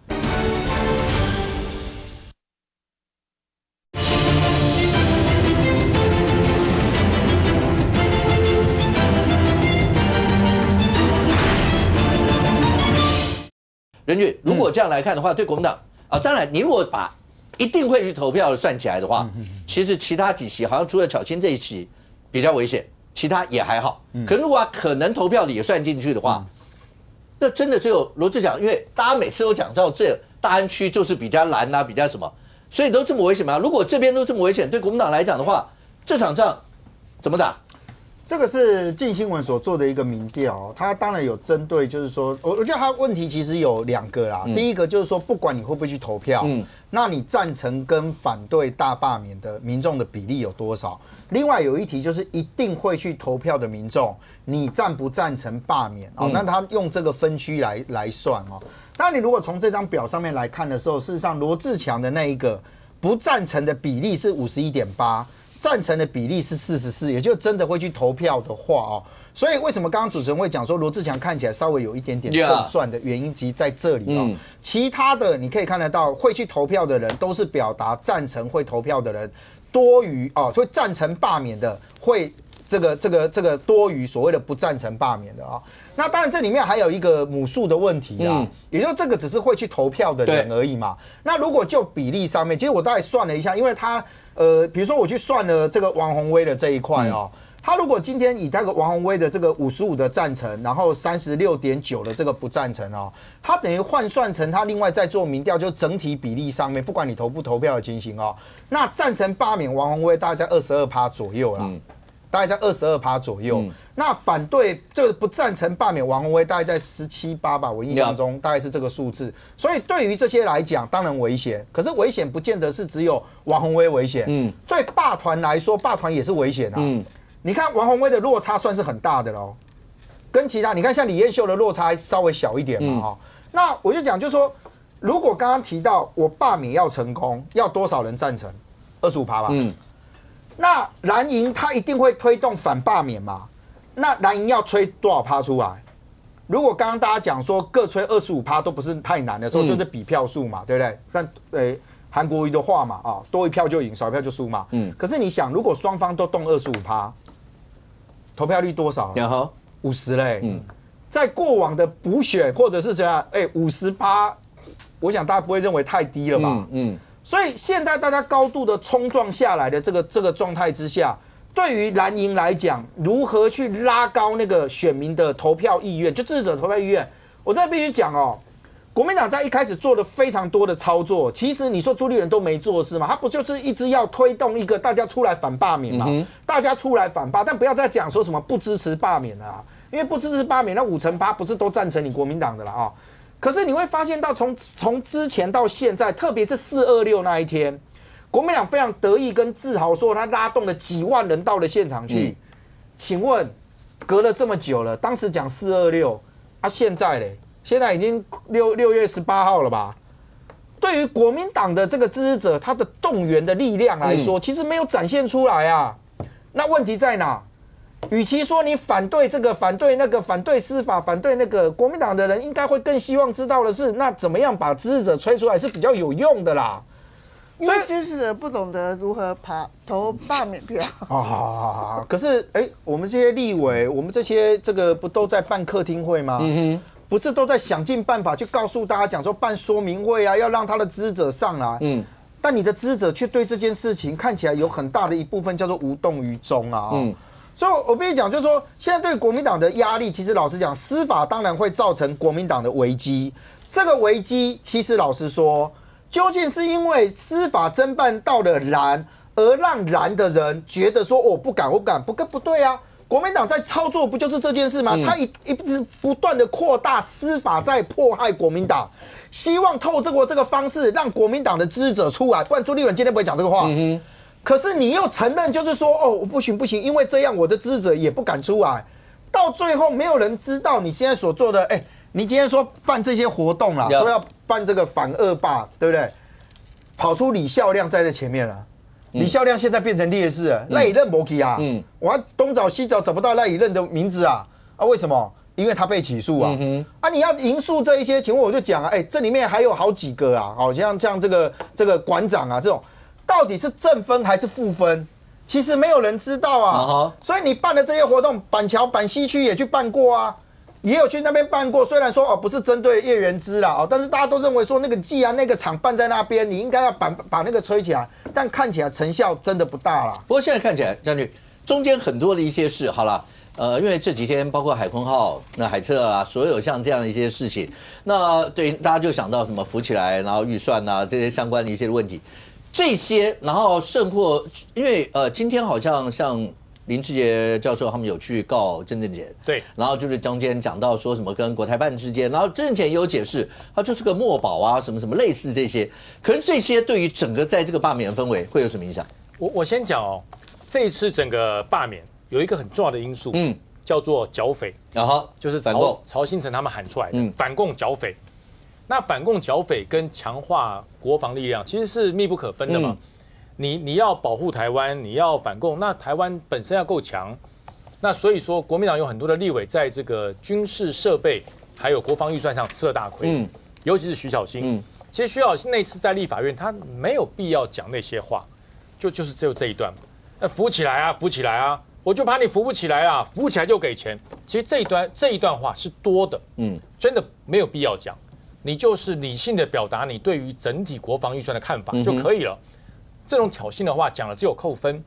任俊，如果这样来看的话，对国民党当然你如果把一定会去投票的算起来的话，其实其他几席好像除了巧芯这一席比较危险，其他也还好。可如果把可能投票的也算进去的话，那真的只有罗志祥，因为大家每次都讲到这大安区就是比较蓝啊，比较什么，所以都这么危险吗？如果这边都这么危险，对国民党来讲的话，这场仗怎么打？这个是镜新闻所做的一个民调，它当然有针对，就是说，我觉得它问题其实有2个啦。第一个就是说，不管你会不会去投票，那你赞成跟反对大罢免的民众的比例有多少？另外有一题就是一定会去投票的民众，你赞不赞成罢免？那他用这个分区来算哦。当然，你如果从这张表上面来看的时候，事实上罗志强的那一个不赞成的比例是51.8%。赞成的比例是44%，也就真的会去投票的话所以为什么刚刚主持人会讲说罗志强看起来稍微有一点点胜算的原因，其实在这里其他的你可以看得到，会去投票的人都是表达赞成会投票的人多于所以赞成罢免的会这个多于所谓的不赞成罢免的那当然这里面还有一个母数的问题也就是这个只是会去投票的人而已嘛。那如果就比例上面，其实我大概算了一下，因为他比如说我去算了这个王宏威的这一块他如果今天以那个王宏威的这个55的赞成，然后36.9的这个不赞成他等于换算成他另外再做民调，就整体比例上面，不管你投不投票的情形那赞成罢免王宏威大概在22%左右啦，大概在22%左右。那反对这个不赞成罢免王宏威大概在17%吧，我印象中大概是这个数字。所以对于这些来讲，当然危险。可是危险不见得是只有王宏威危险，对罢团来说，罢团也是危险你看王宏威的落差算是很大的咯，跟其他你看像李彦秀的落差还稍微小一点嘛那我就讲，就是说，如果刚刚提到我罢免要成功，要多少人赞成？25%吧。那蓝营他一定会推动反罢免嘛？那蓝营要吹多少趴出来？如果刚刚大家讲说各吹25%都不是太难的时候，就是比票数嘛，对不对？但韩国瑜的话嘛，啊，多一票就赢，少一票就输嘛。可是你想，如果双方都动25%，投票率多少？50嘞。在过往的补选或者是怎样，50%，我想大家不会认为太低了吧？所以现在大家高度的冲撞下来的这个状态之下，对于蓝营来讲，如何去拉高那个选民的投票意愿，就支持者投票意愿，我这必须讲哦。国民党在一开始做了非常多的操作，其实你说朱立伦都没做事嘛，他不就是一直要推动一个大家出来反罢免嘛？大家出来反罢，但不要再讲说什么不支持罢免了啊，因为不支持罢免，那58%不是都赞成你国民党的了啊？可是你会发现到从之前到现在，特别是426那一天，国民党非常得意跟自豪说他拉动了几万人到了现场去。请问隔了这么久了，当时讲426啊，现在嘞？现在已经6月18号了吧？对于国民党的这个支持者，他的动员的力量来说，其实没有展现出来啊。那问题在哪？与其说你反对这个、反对那个、反对司法、反对那个，国民党的人应该会更希望知道的是，那怎么样把支持者吹出来是比较有用的啦。因为支持者不懂得如何投罢免票。可是我们这些立委，我们这些不都在办客厅会吗？不是都在想尽办法去告诉大家讲说办说明会啊，要让他的支持者上来。但你的支持者却对这件事情看起来有很大的一部分叫做无动于衷啊。所以我必须讲，就是说现在对国民党的压力，其实老实讲，司法当然会造成国民党的危机。这个危机其实老实说，究竟是因为司法侦办到了蓝，而让蓝的人觉得说我不敢，不对啊。国民党在操作不就是这件事吗？他一直不断的扩大司法在迫害国民党，希望透过这个方式让国民党的支持者出来，不然朱立伦今天不会讲这个话。可是你又承认就是说不行，因为这样我的支持者也不敢出来，到最后没有人知道你现在所做的。你今天说办这些活动啦，说要办这个反恶霸，对不对？跑出李孝亮在前面了。李孝亮现在变成烈士了，赖以任没去啊！我东找西找不到赖以任的名字啊！为什么？因为他被起诉啊！你要引述这一些，请问我就讲啊，这里面还有好几个啊，好像这个馆长啊，这种到底是正分还是负分？其实没有人知道啊！所以你办的这些活动，板桥板西区也去办过啊，也有去那边办过。虽然说不是针对叶元之啦，但是大家都认为说那个既然那个场办在那边，你应该要把那个吹起来。但看起来成效真的不大啦。不过现在看起来，将军中间很多的一些事，好了，因为这几天包括海鲲号、那海测啊，所有像这样的一些事情，那对大家就想到什么浮起来，然后预算啊这些相关的一些问题，这些，然后甚或因为今天好像林志杰教授他们有去告郑正乾，对，然后就是中间讲到说什么跟国台办之间，然后郑正乾也有解释，他就是个墨宝啊，什么类似这些。可是这些对于整个在这个罢免的氛围会有什么影响？我先讲哦，这一次整个罢免有一个很重要的因素，叫做剿匪，就是曹新成他们喊出来的反共剿匪。那反共剿匪跟强化国防力量其实是密不可分的嘛。你要保护台湾，你要反共，那台湾本身要够强。那所以说，国民党有很多的立委在这个军事设备还有国防预算上吃了大亏，尤其是徐小新。其实徐小新那次在立法院，他没有必要讲那些话，就是只有这一段嘛。扶起来啊，扶起来啊！我就怕你扶不起来啊，扶起来就给钱。其实这一段话是多的，真的没有必要讲。你就是理性的表达你对于整体国防预算的看法就可以了。这种挑衅的话讲了只有扣分。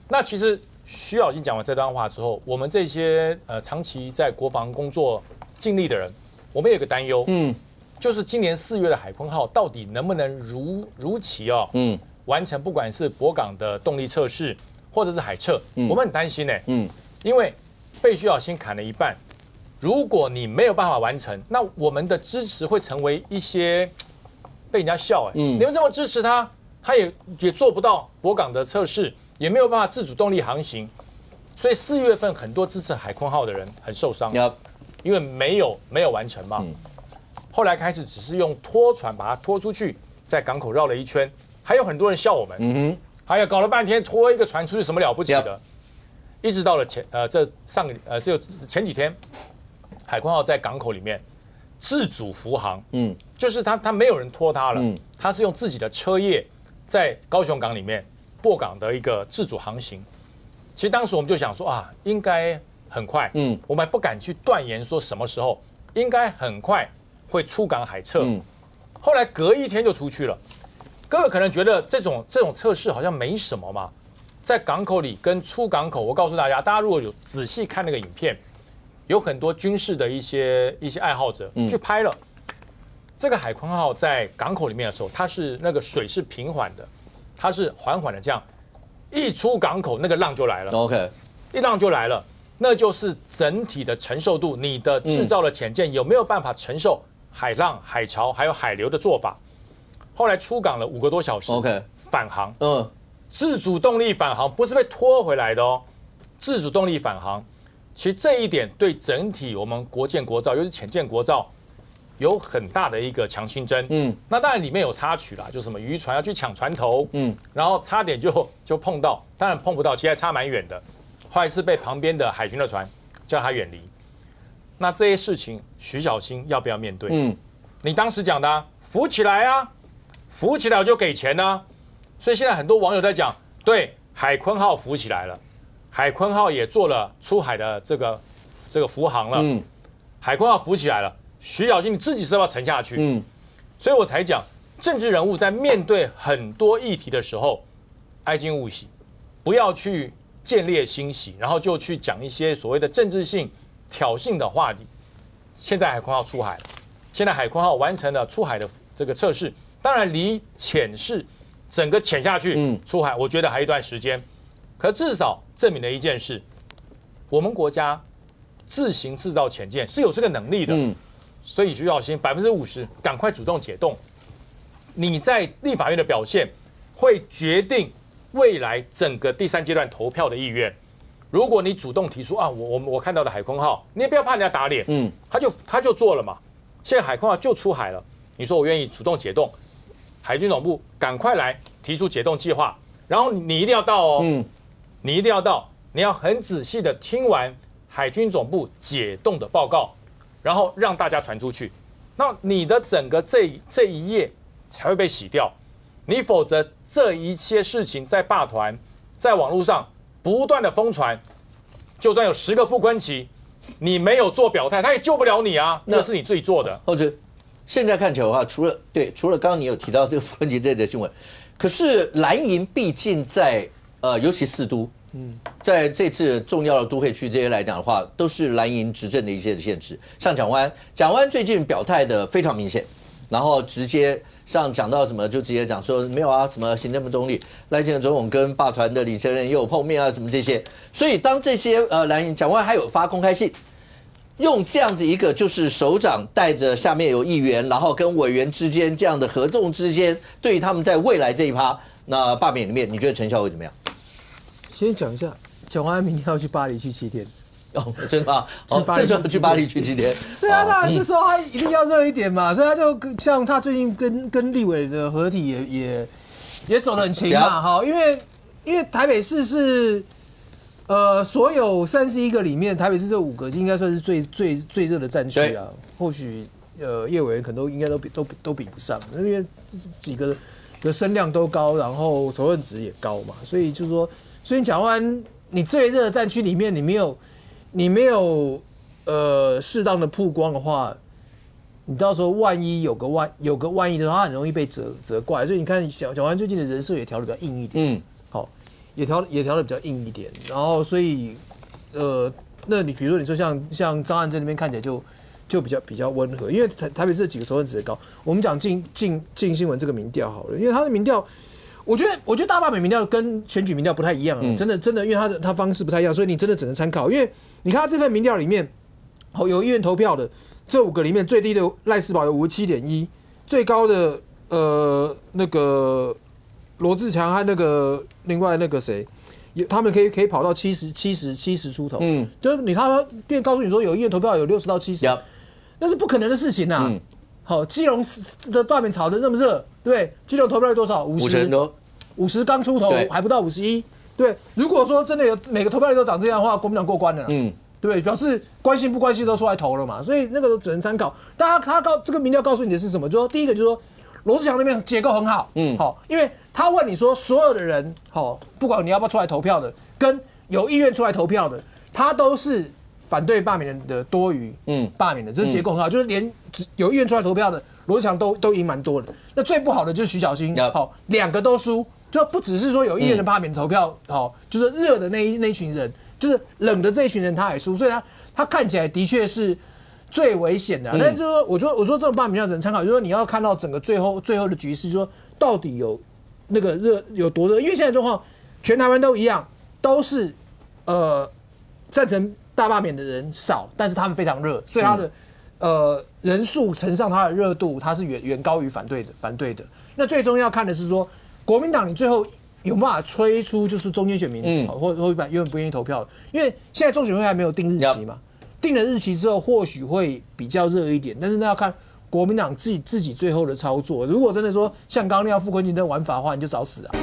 那其实徐小新讲完这段话之后，我们这些长期在国防工作尽力的人，我们有一个担忧，就是今年4月的海鲲号到底能不能如期完成，不管是泊港的动力测试或者是海测，我们很担心因为被徐小新砍了一半，如果你没有办法完成，那我们的支持会成为一些被人家笑你们这么支持他。他也做不到泊港的测试，也没有办法自主动力航行，所以4月份很多支持海鲲号的人很受伤，因为没有完成嘛。后来开始只是用拖船把它拖出去，在港口绕了一圈，还有很多人笑我们，还有搞了半天拖一个船出去什么了不起的？一直到了这前几天，海鲲号在港口里面自主浮航，就是它没有人拖它了，它是用自己的车叶在高雄港里面过港的一个自主航行。其实当时我们就想说啊，应该很快，我们还不敢去断言说什么时候，应该很快会出港海测。后来隔一天就出去了。各位可能觉得这种测试好像没什么嘛，在港口里跟出港口，我告诉大家，大家如果有仔细看那个影片，有很多军事的一些爱好者去拍了。这个海鲲号在港口里面的时候，它是那个水是平缓的，它是缓缓的这样，一出港口那个浪就来了。OK， 一浪就来了，那就是整体的承受度，你的制造的潜舰有没有办法承受海浪、海潮还有海流的做法？后来出港了5个多小时 ，OK， 返航，自主动力返航，不是被拖回来的哦，自主动力返航。其实这一点对整体我们国舰国造，尤其潜舰国造，有很大的一个强心针。那当然里面有插曲啦，就什么渔船要去抢船头，然后差点就碰到，当然碰不到，其实还差蛮远的。后来是被旁边的海军的船叫他远离。那这些事情，徐小新要不要面对？你当时讲的啊，浮起来啊，浮起来我就给钱啊。所以现在很多网友在讲，对，海鲲号浮起来了，海鲲号也做了出海的这个浮航了，海鲲号浮起来了，徐小新你自己是要不要沉下去？所以我才讲，政治人物在面对很多议题的时候，哀矜勿喜，不要去见猎心喜，然后就去讲一些所谓的政治性挑衅的话题。现在海鲲号出海了，现在海鲲号完成了出海的这个测试，当然离潜试整个潜下去出海，我觉得还有一段时间。可至少证明了一件事，我们国家自行制造潜舰是有这个能力的。所以徐小新50%赶快主动解冻，你在立法院的表现会决定未来整个第3阶段投票的意愿。如果你主动提出啊，我看到的海鲲号，你也不要怕人家打脸，他就做了嘛。现在海鲲号就出海了，你说我愿意主动解冻，海军总部赶快来提出解冻计划，然后你一定要到哦，你一定要到，你要很仔细的听完海军总部解冻的报告，然后让大家传出去，那你的整个这一页才会被洗掉，你否则这一些事情在霸团在网络上不断的疯传，就算有10个傅昆萁，你没有做表态，他也救不了你啊，那是你自己做的。或者现在看起来的话，除了刚刚你有提到这个傅昆萁这则新闻，可是蓝营毕竟在尤其4都，在这次重要的都会区这些来讲的话，都是蓝营执政的一些县市，像蒋万最近表态的非常明显，然后直接像讲到什么就直接讲说没有啊，什么行政不中立，赖清德总统跟霸团的领衔人也有碰面啊，什么这些，所以当这些蓝营蒋万还有发公开信。用这样子一个就是首长带着下面有议员，然后跟委员之间这样的合纵之间，对于他们在未来这一趴那罢免里面，你觉得成效会怎么样？先讲一下，蒋万安明天要去巴黎去7天。哦，真的吗？哦，这时候去巴黎去7天。对啊，当然这时候他一定要热一点嘛，所以他就像他最近跟立委的合体也走得很勤嘛，哈，因为台北市是。所有31个里面，台北市这5个应该算是最热的战区啊。或许叶委员可能应该都比不上，因为几个的声量都高，然后仇恨值也高嘛。所以就是说，所以蒋万安你最热的战区里面，你没有适当的曝光的话，你到时候万一有个万一的话，他很容易被责怪。所以你看蒋万安最近的人设也调得比较硬一点，好。也调得比较硬一点，然后所以，那你比如说你说像张汉在那边看起来就比较温和，因为台北市几个仇恨值也高。我们讲进新闻这个民调好了，因为他的民调，我觉得大罢免民调跟选举民调不太一样，真的，因为他方式不太一样，所以你真的只能参考。因为你看他这份民调里面，有意愿投票的这5个里面，最低的赖士葆有57.1%，最高的那个。罗志强和另外那个谁，他们可以跑到70出头，就是他便告诉你说有意愿投票有60到70，那是不可能的事情呐。好，基隆的罢免炒得这么热，对不对？基隆投票率多少？50刚出头，还不到51，对不对，如果说真的有每个投票率都长这样的话，国民党过关了。对不对？表示关心不关心都出来投了嘛，所以那个都只能参考。他这个民调告诉你的是什么？就说第一个就是说罗志祥那边结构很好，好，因为他问你说所有的人，好，不管你要不要出来投票的，跟有意愿出来投票的，他都是反对罢免的多于罢免的，这是结构很好，就是连有意愿出来投票的罗志祥都赢蛮多的。那最不好的就是徐小新，好，2个都输，就不只是说有意愿的罢免投票，好，就是热的那一群人。就是冷的这一群人他还输，所以他看起来的确是最危险的。但是说，我说这种罢免票只能参考，就是说你要看到整个最后的局势，说到底有那个热有多热。因为现在状况，全台湾都一样，都是赞成大罢免的人少，但是他们非常热，所以他的人数乘上他的热度，他是远高于反对的。那最终要看的是说，国民党你最后有办法催出就是中间选民，或原本不愿意投票，因为现在中选会还没有定日期嘛，定了日期之后或许会比较热一点，但是那要看国民党自己最后的操作。如果真的说像刚刚那样傅昆萁的玩法的话，你就找死啊！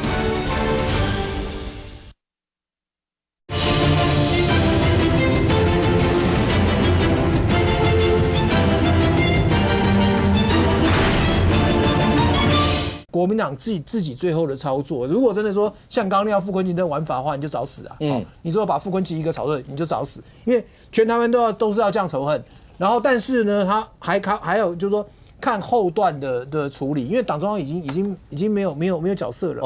国民党自己最后的操作，如果真的说像刚刚那样傅昆萁的玩法的话，你就找死啊！你说把傅昆萁一个炒热，你就找死，因为全台湾都是要这样仇恨。然后，但是呢，他还有就是说看后段的处理，因为党中央已经没有角色了。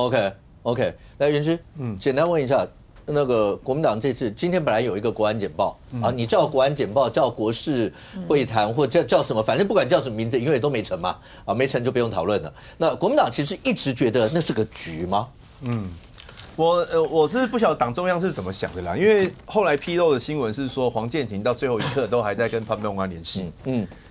OK， 来元之，简单问一下。那个国民党这次今天本来有一个国安简报啊，你叫国安简报，叫国事会谈，或叫什么，反正不管叫什么名字，因为都没成嘛，啊，没成就不用讨论了。那国民党其实一直觉得那是个局吗？我是不晓得党中央是怎么想的啦，因为后来披露的新闻是说黄健庭到最后一刻都还在跟潘孟安联系。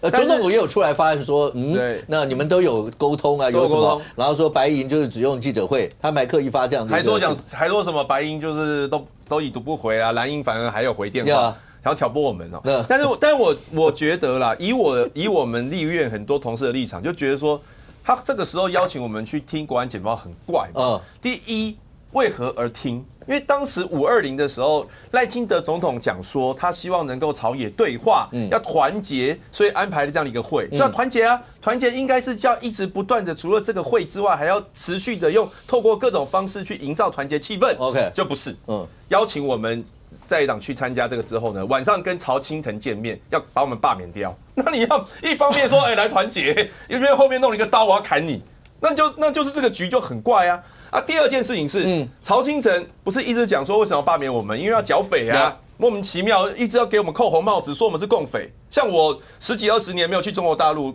中统府也有出来发案说，对，那你们都有沟通啊，有什么？然后说白银就是只用记者会，他们还刻意发这样的，还说什么白银就是都已读不回啊，蓝银反而还有回电话。还要挑拨我们哦，但我觉得啦，以我们立院很多同事的立场，就觉得说他这个时候邀请我们去听国安简报很怪嘛。第一，为何而听？因为当时520的时候，赖清德总统讲说，他希望能够朝野对话，要团结，所以安排了这样的一个会。所以要团结啊，团结应该是要一直不断的，除了这个会之外，还要持续的透过各种方式去营造团结气氛。OK， 就不是，邀请我们在野党去参加这个之后呢，晚上跟曹清腾见面，要把我们罢免掉。那你要一方面说，来团结，一边后面弄了一个刀，我要砍你，那就是这个局就很怪啊。第二件事情是，曹清腾不是一直讲说为什么罢免我们？因为要剿匪啊，莫名其妙一直要给我们扣红帽子，说我们是共匪。像我10几20年没有去中国大陆，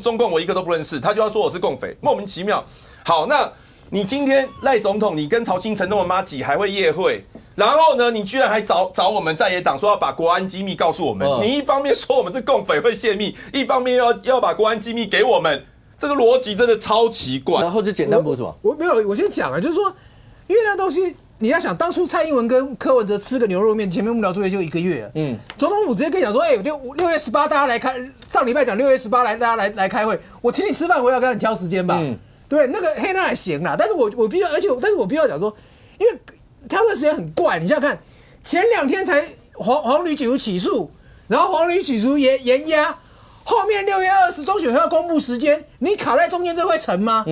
中共我一个都不认识，他就要说我是共匪，莫名其妙。好，那你今天赖总统，你跟曹清腾那么麻吉，还会夜会，然后呢，你居然还找我们在野党说要把国安机密告诉我们，你一方面说我们是共匪会泄密，一方面要把国安机密给我们。这个逻辑真的超奇怪。然后就简单不是吗？我没有，我先讲啊，就是说，因为那东西你要想，当初蔡英文跟柯文哲吃个牛肉面，前面幕僚作业就1个月了。总统府直接跟你讲说，6月18大家来开，上礼拜讲6月18大家来开会，我请你吃饭，我要跟你挑时间吧。对，那个黑那还行啦，但是我必须，但是我必须要讲说，因为挑的时间很怪，你想想看，前2天才黄旅警起诉，然后黄旅起诉延押。后面6月20中选会要公布时间，你卡在中间，这会成吗？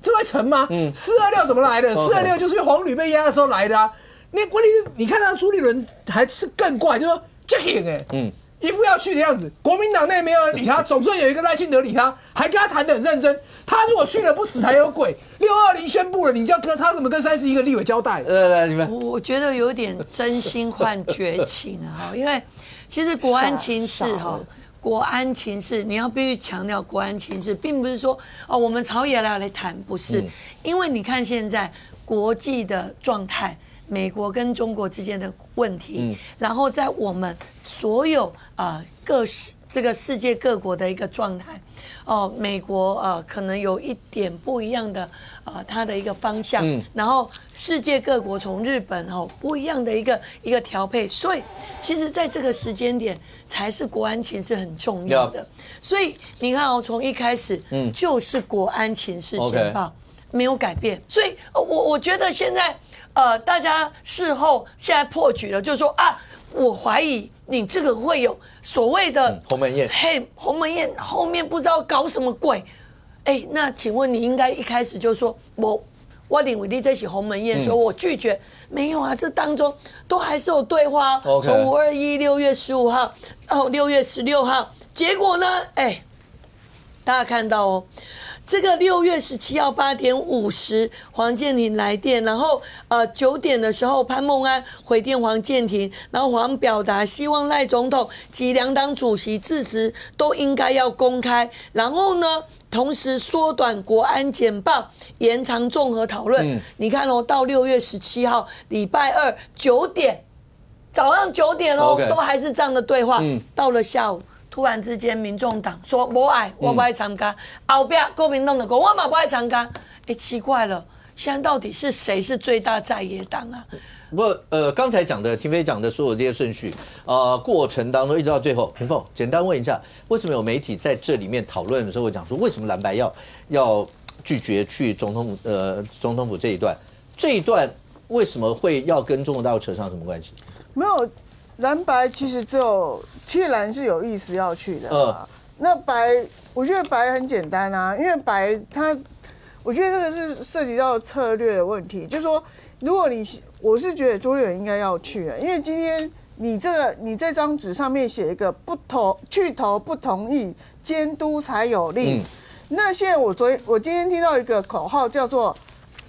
这会成吗？426怎么来的？426就是黄旅被压的时候来的啊。问题是，你看到朱立伦还是更怪，就说这行一副要去的样子。国民党内没有人理他，总算有一个赖清德理他，还跟他谈得很认真。他如果去了不死才有鬼。620宣布了，你叫他怎么跟31个立委交代？你们，我觉得有点真心换绝情啊，因为其实国安情势哈。国安情势，你要必须强调国安情势，并不是说我们朝野来谈，不是，因为你看现在国际的状态，美国跟中国之间的问题，然后在我们所有这个世界各国的一个状态，美国可能有一点不一样的它的一个方向，然后世界各国从日本不一样的一个调配，所以其实在这个时间点才是国安情势很重要的。所以你看从一开始就是国安情势简报没有改变，所以我觉得现在大家事后现在破局了，就是说啊，我怀疑你这个会有所谓的鸿门宴，嘿，鸿门宴后面不知道搞什么鬼，那请问你应该一开始就说我认为你这起鸿门宴，所以我拒绝。没有啊，这当中都还是有对话。从521 6月15号到6月16号，结果呢，大家看到哦。这个6月17号8点50，黄健庭来电，然后9点的时候，潘孟安回电黄健庭，然后黄表达希望赖总统及两党主席致辞都应该要公开，然后呢，同时缩短国安简报，延长综合讨论。你看哦，到6月17号礼拜二9点，早上9点哦，都还是这样的对话。到了下午。突然之间，民众党说我不爱参加，后边国民党的说我嘛不爱参加，奇怪了，现在到底是谁是最大在野党啊？不过刚才讲的廷飞讲的所有这些顺序，过程当中一直到最后，平凤简单问一下，为什么有媒体在这里面讨论的时候讲说，为什么蓝白要拒绝去总统府这一段为什么会要跟中国大陆扯上什么关系？没有。蓝白其实蓝是有意思要去的那白，我觉得白很简单啊，因为白我觉得这个是涉及到策略的问题，就是说，如果我是觉得朱立伦应该要去的，因为今天你这张纸上面写一个去投不同意，监督才有力。那现在我今天听到一个口号叫做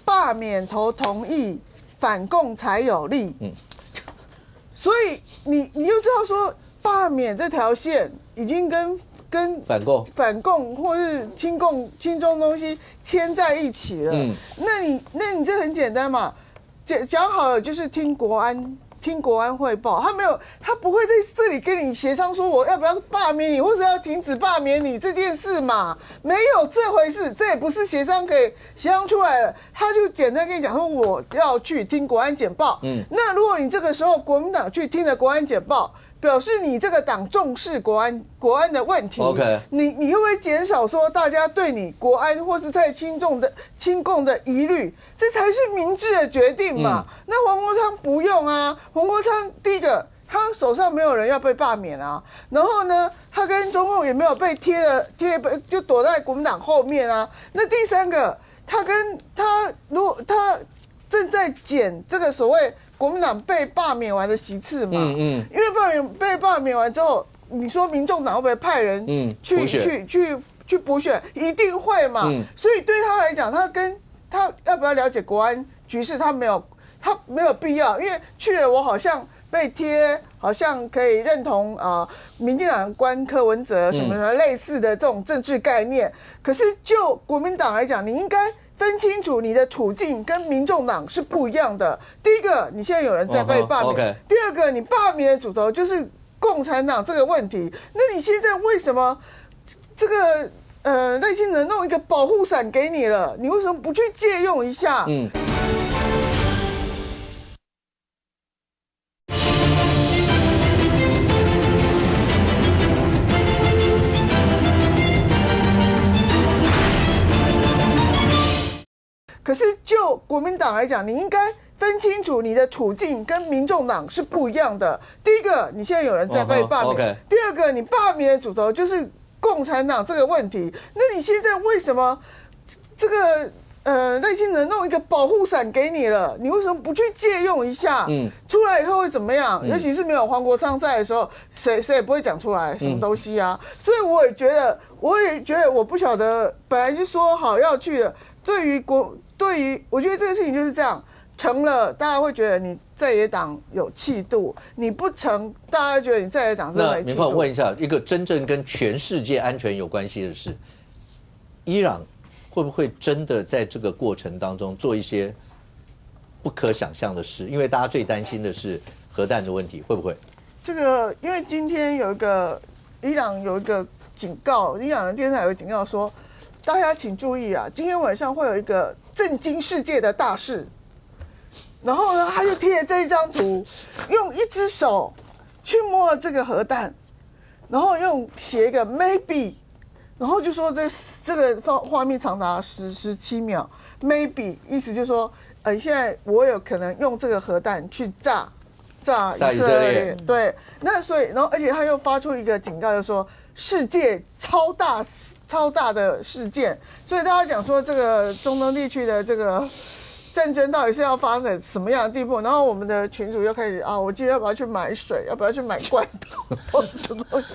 罢免投同意，反共才有力。所以你就知道说，罢免这条线已经跟反共或是亲中东西牵在一起了。那你这很简单嘛，讲好了就是听国安汇报，他不会在这里跟你协商说我要不要罢免你，或者要停止罢免你这件事嘛，没有这回事，这也不是协商可以协商出来的。他就简单跟你讲说我要去听国安简报。那如果你这个时候国民党去听了国安简报，表示你这个党重视国安的问题。你会不会减少说大家对你国安或是在亲共的疑虑？这才是明智的决定嘛。那黄国昌不用啊，黄国昌第一个他手上没有人要被罢免啊，然后呢，他跟中共也没有被贴就躲在国民党后面啊。那第三个，如果他正在减这个所谓国民党被罢免完的席次嘛，因为被罢免完之后，你说民众党会不会派人去补选？一定会嘛。所以对他来讲，他要不要了解国安局势，他没有必要，因为去了我好像被贴，好像可以认同民进党官柯文哲什么的类似的这种政治概念。可是就国民党来讲，你应该分清楚你的处境跟民众党是不一样的。第一个，你现在有人在被罢免；第二个，你罢免的主轴就是共产党这个问题。那你现在为什么这个赖清德弄一个保护伞给你了，你为什么不去借用一下？可是就国民党来讲，你应该分清楚你的处境跟民众党是不一样的。第一个，你现在有人在被罢免；第二个，你罢免的主轴就是共产党这个问题。那你现在为什么这个赖清德弄一个保护伞给你了，你为什么不去借用一下？出来以后会怎么样？尤其是没有黄国昌在的时候，谁也不会讲出来什么东西啊。所以我也觉得，我不晓得，本来就说好要去的，对于我觉得这个事情就是这样，成了大家会觉得你在野党有气度，你不成，大家觉得你在野党是没气度。那明凤问一下，一个真正跟全世界安全有关系的事，伊朗会不会真的在这个过程当中做一些不可想象的事？因为大家最担心的是核弹的问题，会不会？这个，因为今天伊朗有一个警告，伊朗的电视台有警告说，大家请注意啊，今天晚上会有一个震惊世界的大事。然后呢，他就贴了这一张图，用一只手去摸了这个核弹，然后写一个 maybe， 然后就说这个画面长达17秒 ，maybe 意思就是说现在我有可能用这个核弹去炸以色列，对，那所以，然后而且他又发出一个警告，就说世界超大的事件，所以大家讲说这个中东地区的这个战争到底是要发展什么样的地步？然后我们的群主又开始啊，我今天要不要去买水？要不要去买罐头？什么东西？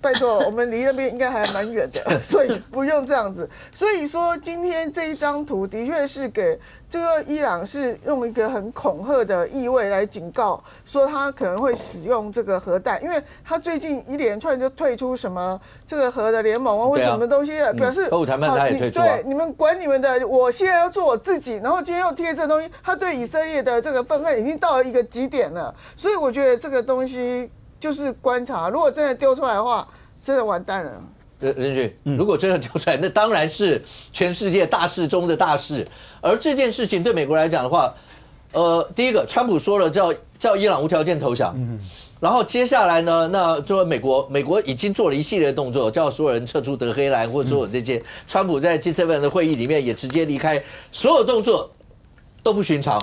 拜托，我们离那边应该还蛮远的，所以不用这样子。所以说，今天这一张图的确是给这个伊朗是用一个很恐吓的意味来警告，说他可能会使用这个核弹，因为他最近一连串就退出什么这个核的联盟啊，或什么东西的，表示核武谈判他也退出对，你们管你们的，我现在要做我自己。然后今天又贴这东西，他对以色列的这个愤恨已经到了一个极点了，所以我觉得这个东西。就是观察，如果真的丢出来的话，真的完蛋了。任俊，如果真的丢出来，那当然是全世界大事中的大事。而这件事情对美国来讲的话，第一个，川普说了叫伊朗无条件投降，然后接下来呢，那就美国已经做了一系列的动作，叫所有人撤出德黑兰，或者说这些，川普在 G7 的会议里面也直接离开，所有动作都不寻常。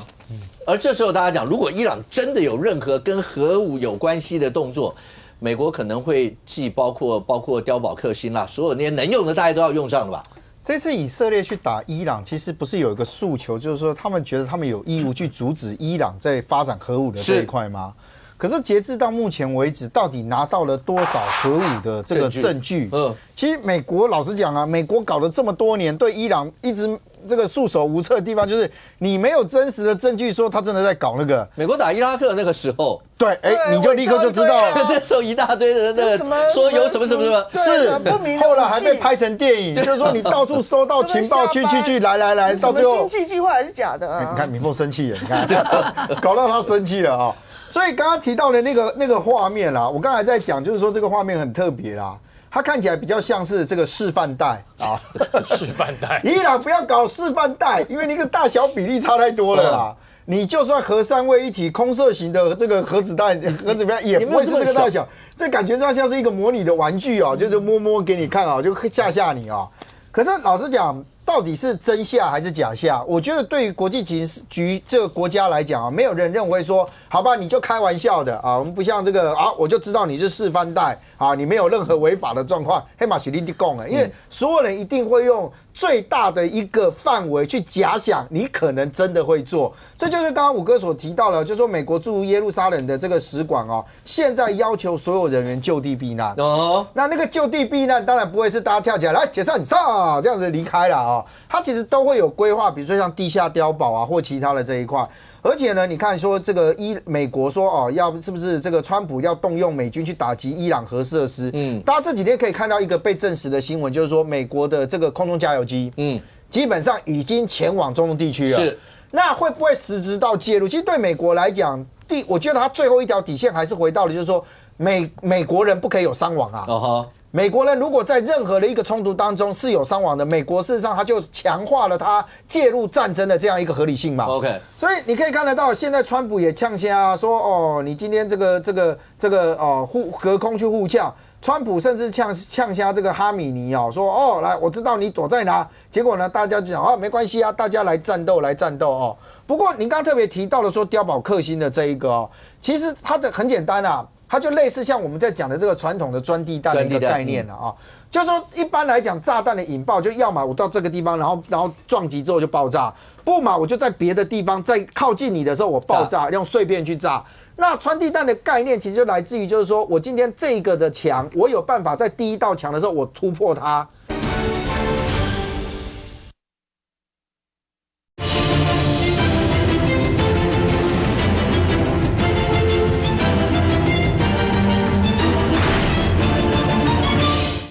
而这时候大家讲，如果伊朗真的有任何跟核武有关系的动作，美国可能会寄包括碉堡克星啦，所有那些能用的大家都要用上了吧？这次以色列去打伊朗，其实不是有一个诉求，就是说他们觉得他们有义务去阻止伊朗在发展核武的这一块吗？可是截至到目前为止，到底拿到了多少核武的这个证据？其实美国老实讲啊，美国搞了这么多年，对伊朗一直这个束手无策的地方，就是你没有真实的证据说他真的在搞那个。美国打伊拉克那个时候，对，你就立刻就知道了。那时候一大堆的那个说有什么，是不明，后来还被拍成电影，就是说你到处收到情报，去来，到最后星际计划还是假的啊？你看敏凤生气了，你看搞到他生气了啊！所以刚刚提到的那个画面啦，我刚才在讲，就是说这个画面很特别啦，它看起来比较像是这个示范带啊，示范带。伊朗不要搞示范带，因为那个大小比例差太多了啦。你就算核三位一体空射型的这个核子弹也不会是这个大小，这感觉上像是一个模拟的玩具哦，就是摸给你看啊，就吓你啊。可是老实讲，到底是真下还是假下？我觉得对于国际局这个国家来讲啊，没有人认为说，好吧，你就开玩笑的啊，我们不像这个啊，我就知道你是示范带啊，你没有任何违法的状况，黑马许利地供因为所有人一定会用最大的一个范围去假想你可能真的会做，这就是刚刚武哥所提到的，就是说美国驻耶路撒冷的这个使馆哦，现在要求所有人员就地避难哦，那个就地避难当然不会是大家跳起来来解散上这样子离开了啊，它其实都会有规划，比如说像地下碉堡啊或其他的这一块。而且呢，你看说这个美国说哦，是不是这个川普要动用美军去打击伊朗核设施？大家这几天可以看到一个被证实的新闻，就是说美国的这个空中加油机，基本上已经前往中东地区了。是，那会不会实质到介入？其实对美国来讲，我觉得它最后一条底线还是回到了，就是说美国人不可以有伤亡啊。美国人如果在任何的一个冲突当中是有伤亡的，美国事实上他就强化了他介入战争的这样一个合理性嘛。OK， 所以你可以看得到，现在川普也呛虾说哦，你今天这个隔空去互呛，川普甚至呛虾这个哈米尼哦，说哦来，我知道你躲在哪，结果呢大家就讲哦没关系啊，大家来战斗哦。不过您刚刚特别提到了说碉堡克星的这一个哦，其实它的很简单啊。它就类似像我们在讲的这个传统的钻地弹的一个概念了啊，就是说一般来讲炸弹的引爆，就要么我到这个地方，然后撞击之后就爆炸，不嘛我就在别的地方，在靠近你的时候我爆炸，用碎片去炸。那传递弹的概念其实就来自于就是说我今天这个的墙，我有办法在第一道墙的时候我突破它。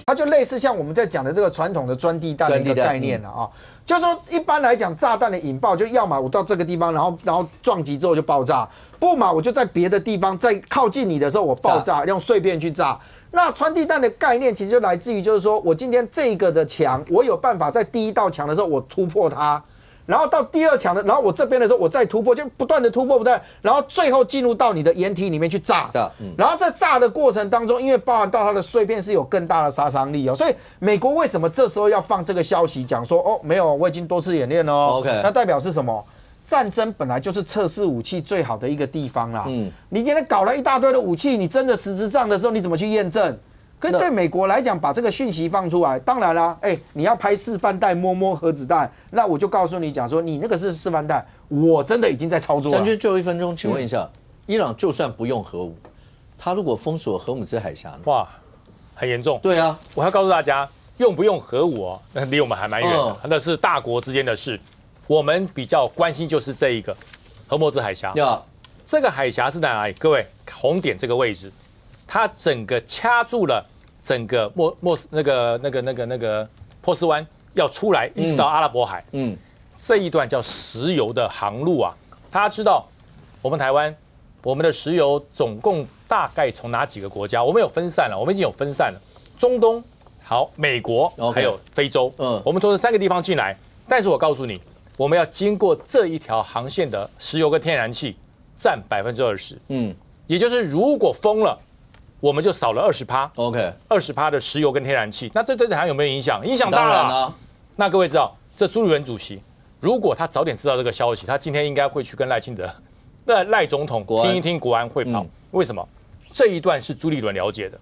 它就类似像我们在讲的这个传统的钻地弹的一个概念了啊，就是说一般来讲炸弹的引爆，就要么我到这个地方，然后撞击之后就爆炸，不嘛我就在别的地方，在靠近你的时候我爆炸，用碎片去炸。那传递弹的概念其实就来自于就是说我今天这个的墙，我有办法在第一道墙的时候我突破它。然后到第2强的，然后我这边的时候我再突破，就不断的突破，然后最后进入到你的掩体里面去炸，然后在炸的过程当中，因为包含到它的碎片是有更大的杀伤力哦，所以美国为什么这时候要放这个消息讲说哦没有，我已经多次演练了哦 ，OK， 那代表是什么？战争本来就是测试武器最好的一个地方啦。你今天搞了一大堆的武器，你真的实质上的时候，你怎么去验证？可对美国来讲，把这个讯息放出来，当然啦，你要拍示范弹摸核子弹，那我就告诉你讲说，你那个是示范弹，我真的已经在操作了。将军，最后1分钟，请问一下，伊朗就算不用核武，他如果封锁荷姆兹海峡呢？哇，很严重。对啊，我要告诉大家，用不用核武哦，那离我们还蛮远的，那是大国之间的事。我们比较关心就是这一个荷姆兹海峡。这个海峡是在哪里？各位，红点这个位置，它整个掐住了整个那个波斯湾要出来，一直到阿拉伯海。这一段叫石油的航路啊。大家知道，我们台湾我们的石油总共大概从哪几个国家？我们有分散了，我们已经有分散了，中东、好美国，还有非洲。我们从这3个地方进来，但是我告诉你。我们要经过这一条航线的石油跟天然气占20%，也就是如果封了，我们就少了20%，20% 的石油跟天然气，那这对台湾有没有影响？影响当然了。那各位知道，这朱立伦主席如果他早点知道这个消息，他今天应该会去跟赖清德、赖总统听一听国安汇报。为什么？这一段是朱立伦了解的，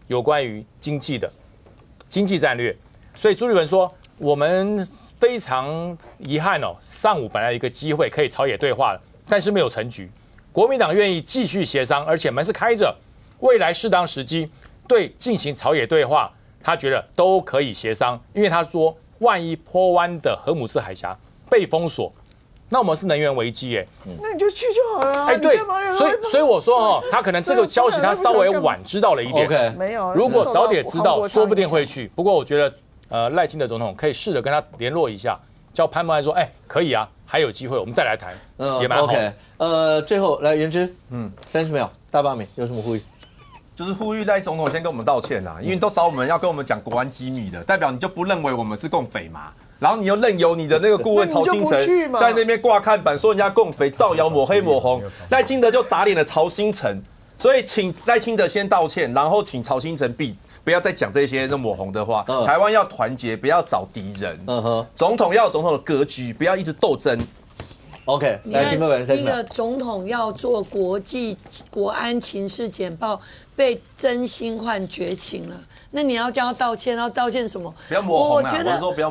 有关于经济战略，所以朱立伦说。我们非常遗憾哦，上午本来有一个机会可以朝野对话了，但是没有成局。国民党愿意继续协商，而且门是开着，未来适当时机对进行朝野对话，他觉得都可以协商，因为他说，万一波湾的荷姆兹海峡被封锁，那我们是能源危机耶。那你就去就好了。对，所以我说哦，他可能这个消息他稍微晚知道了一点。没有，如果早点知道，说不定会去。不过我觉得。赖清德总统可以试着跟他联络一下，叫潘孟安说，可以啊，还有机会，我们再来谈，也蛮好。OK， 最后来元之，30秒，大罢免有什么呼吁？就是呼吁赖总统先跟我们道歉啦，因为都找我们要跟我们讲国安机密的，代表你就不认为我们是共匪嘛？然后你又任由你的那个顾问曹新成在那边挂看板说人家共匪，造谣抹黑抹红，赖清德就打脸了曹新成，所以请赖清德先道歉，然后请曹新成不要再讲这些那抹红的话。台湾要团结，不要找敌人。总统要有总统的格局，不要一直斗争。OK， 来，一个总统要做国际国安情势简报，被真心换绝情了。那你要叫他道歉，要道歉什么？不要抹红啊！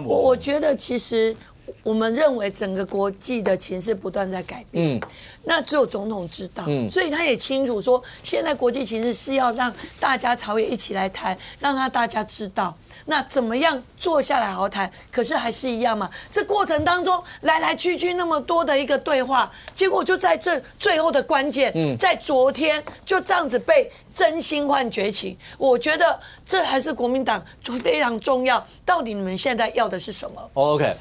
我觉得其实。我们认为整个国际的情势不断在改变，那只有总统知道，所以他也清楚说，现在国际情势是要让大家朝野一起来谈，让大家知道，那怎么样坐下来好好谈？可是还是一样嘛，这过程当中来来去去那么多的一个对话，结果就在这最后的关键，在昨天就这样子被真心换绝情。我觉得这还是国民党非常重要，到底你们现在要的是什么 ？OK，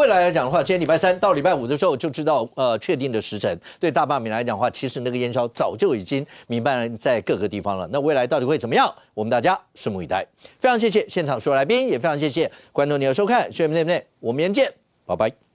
未来来讲的话，今天礼拜3到礼拜5的时候就知道确定的时程。对大罢免来讲的话，其实那个烟硝早就已经弥漫在各个地方了。那未来到底会怎么样？我们大家拭目以待。非常谢谢现场所有来宾，也非常谢谢观众你的收看。我们明天见，拜拜。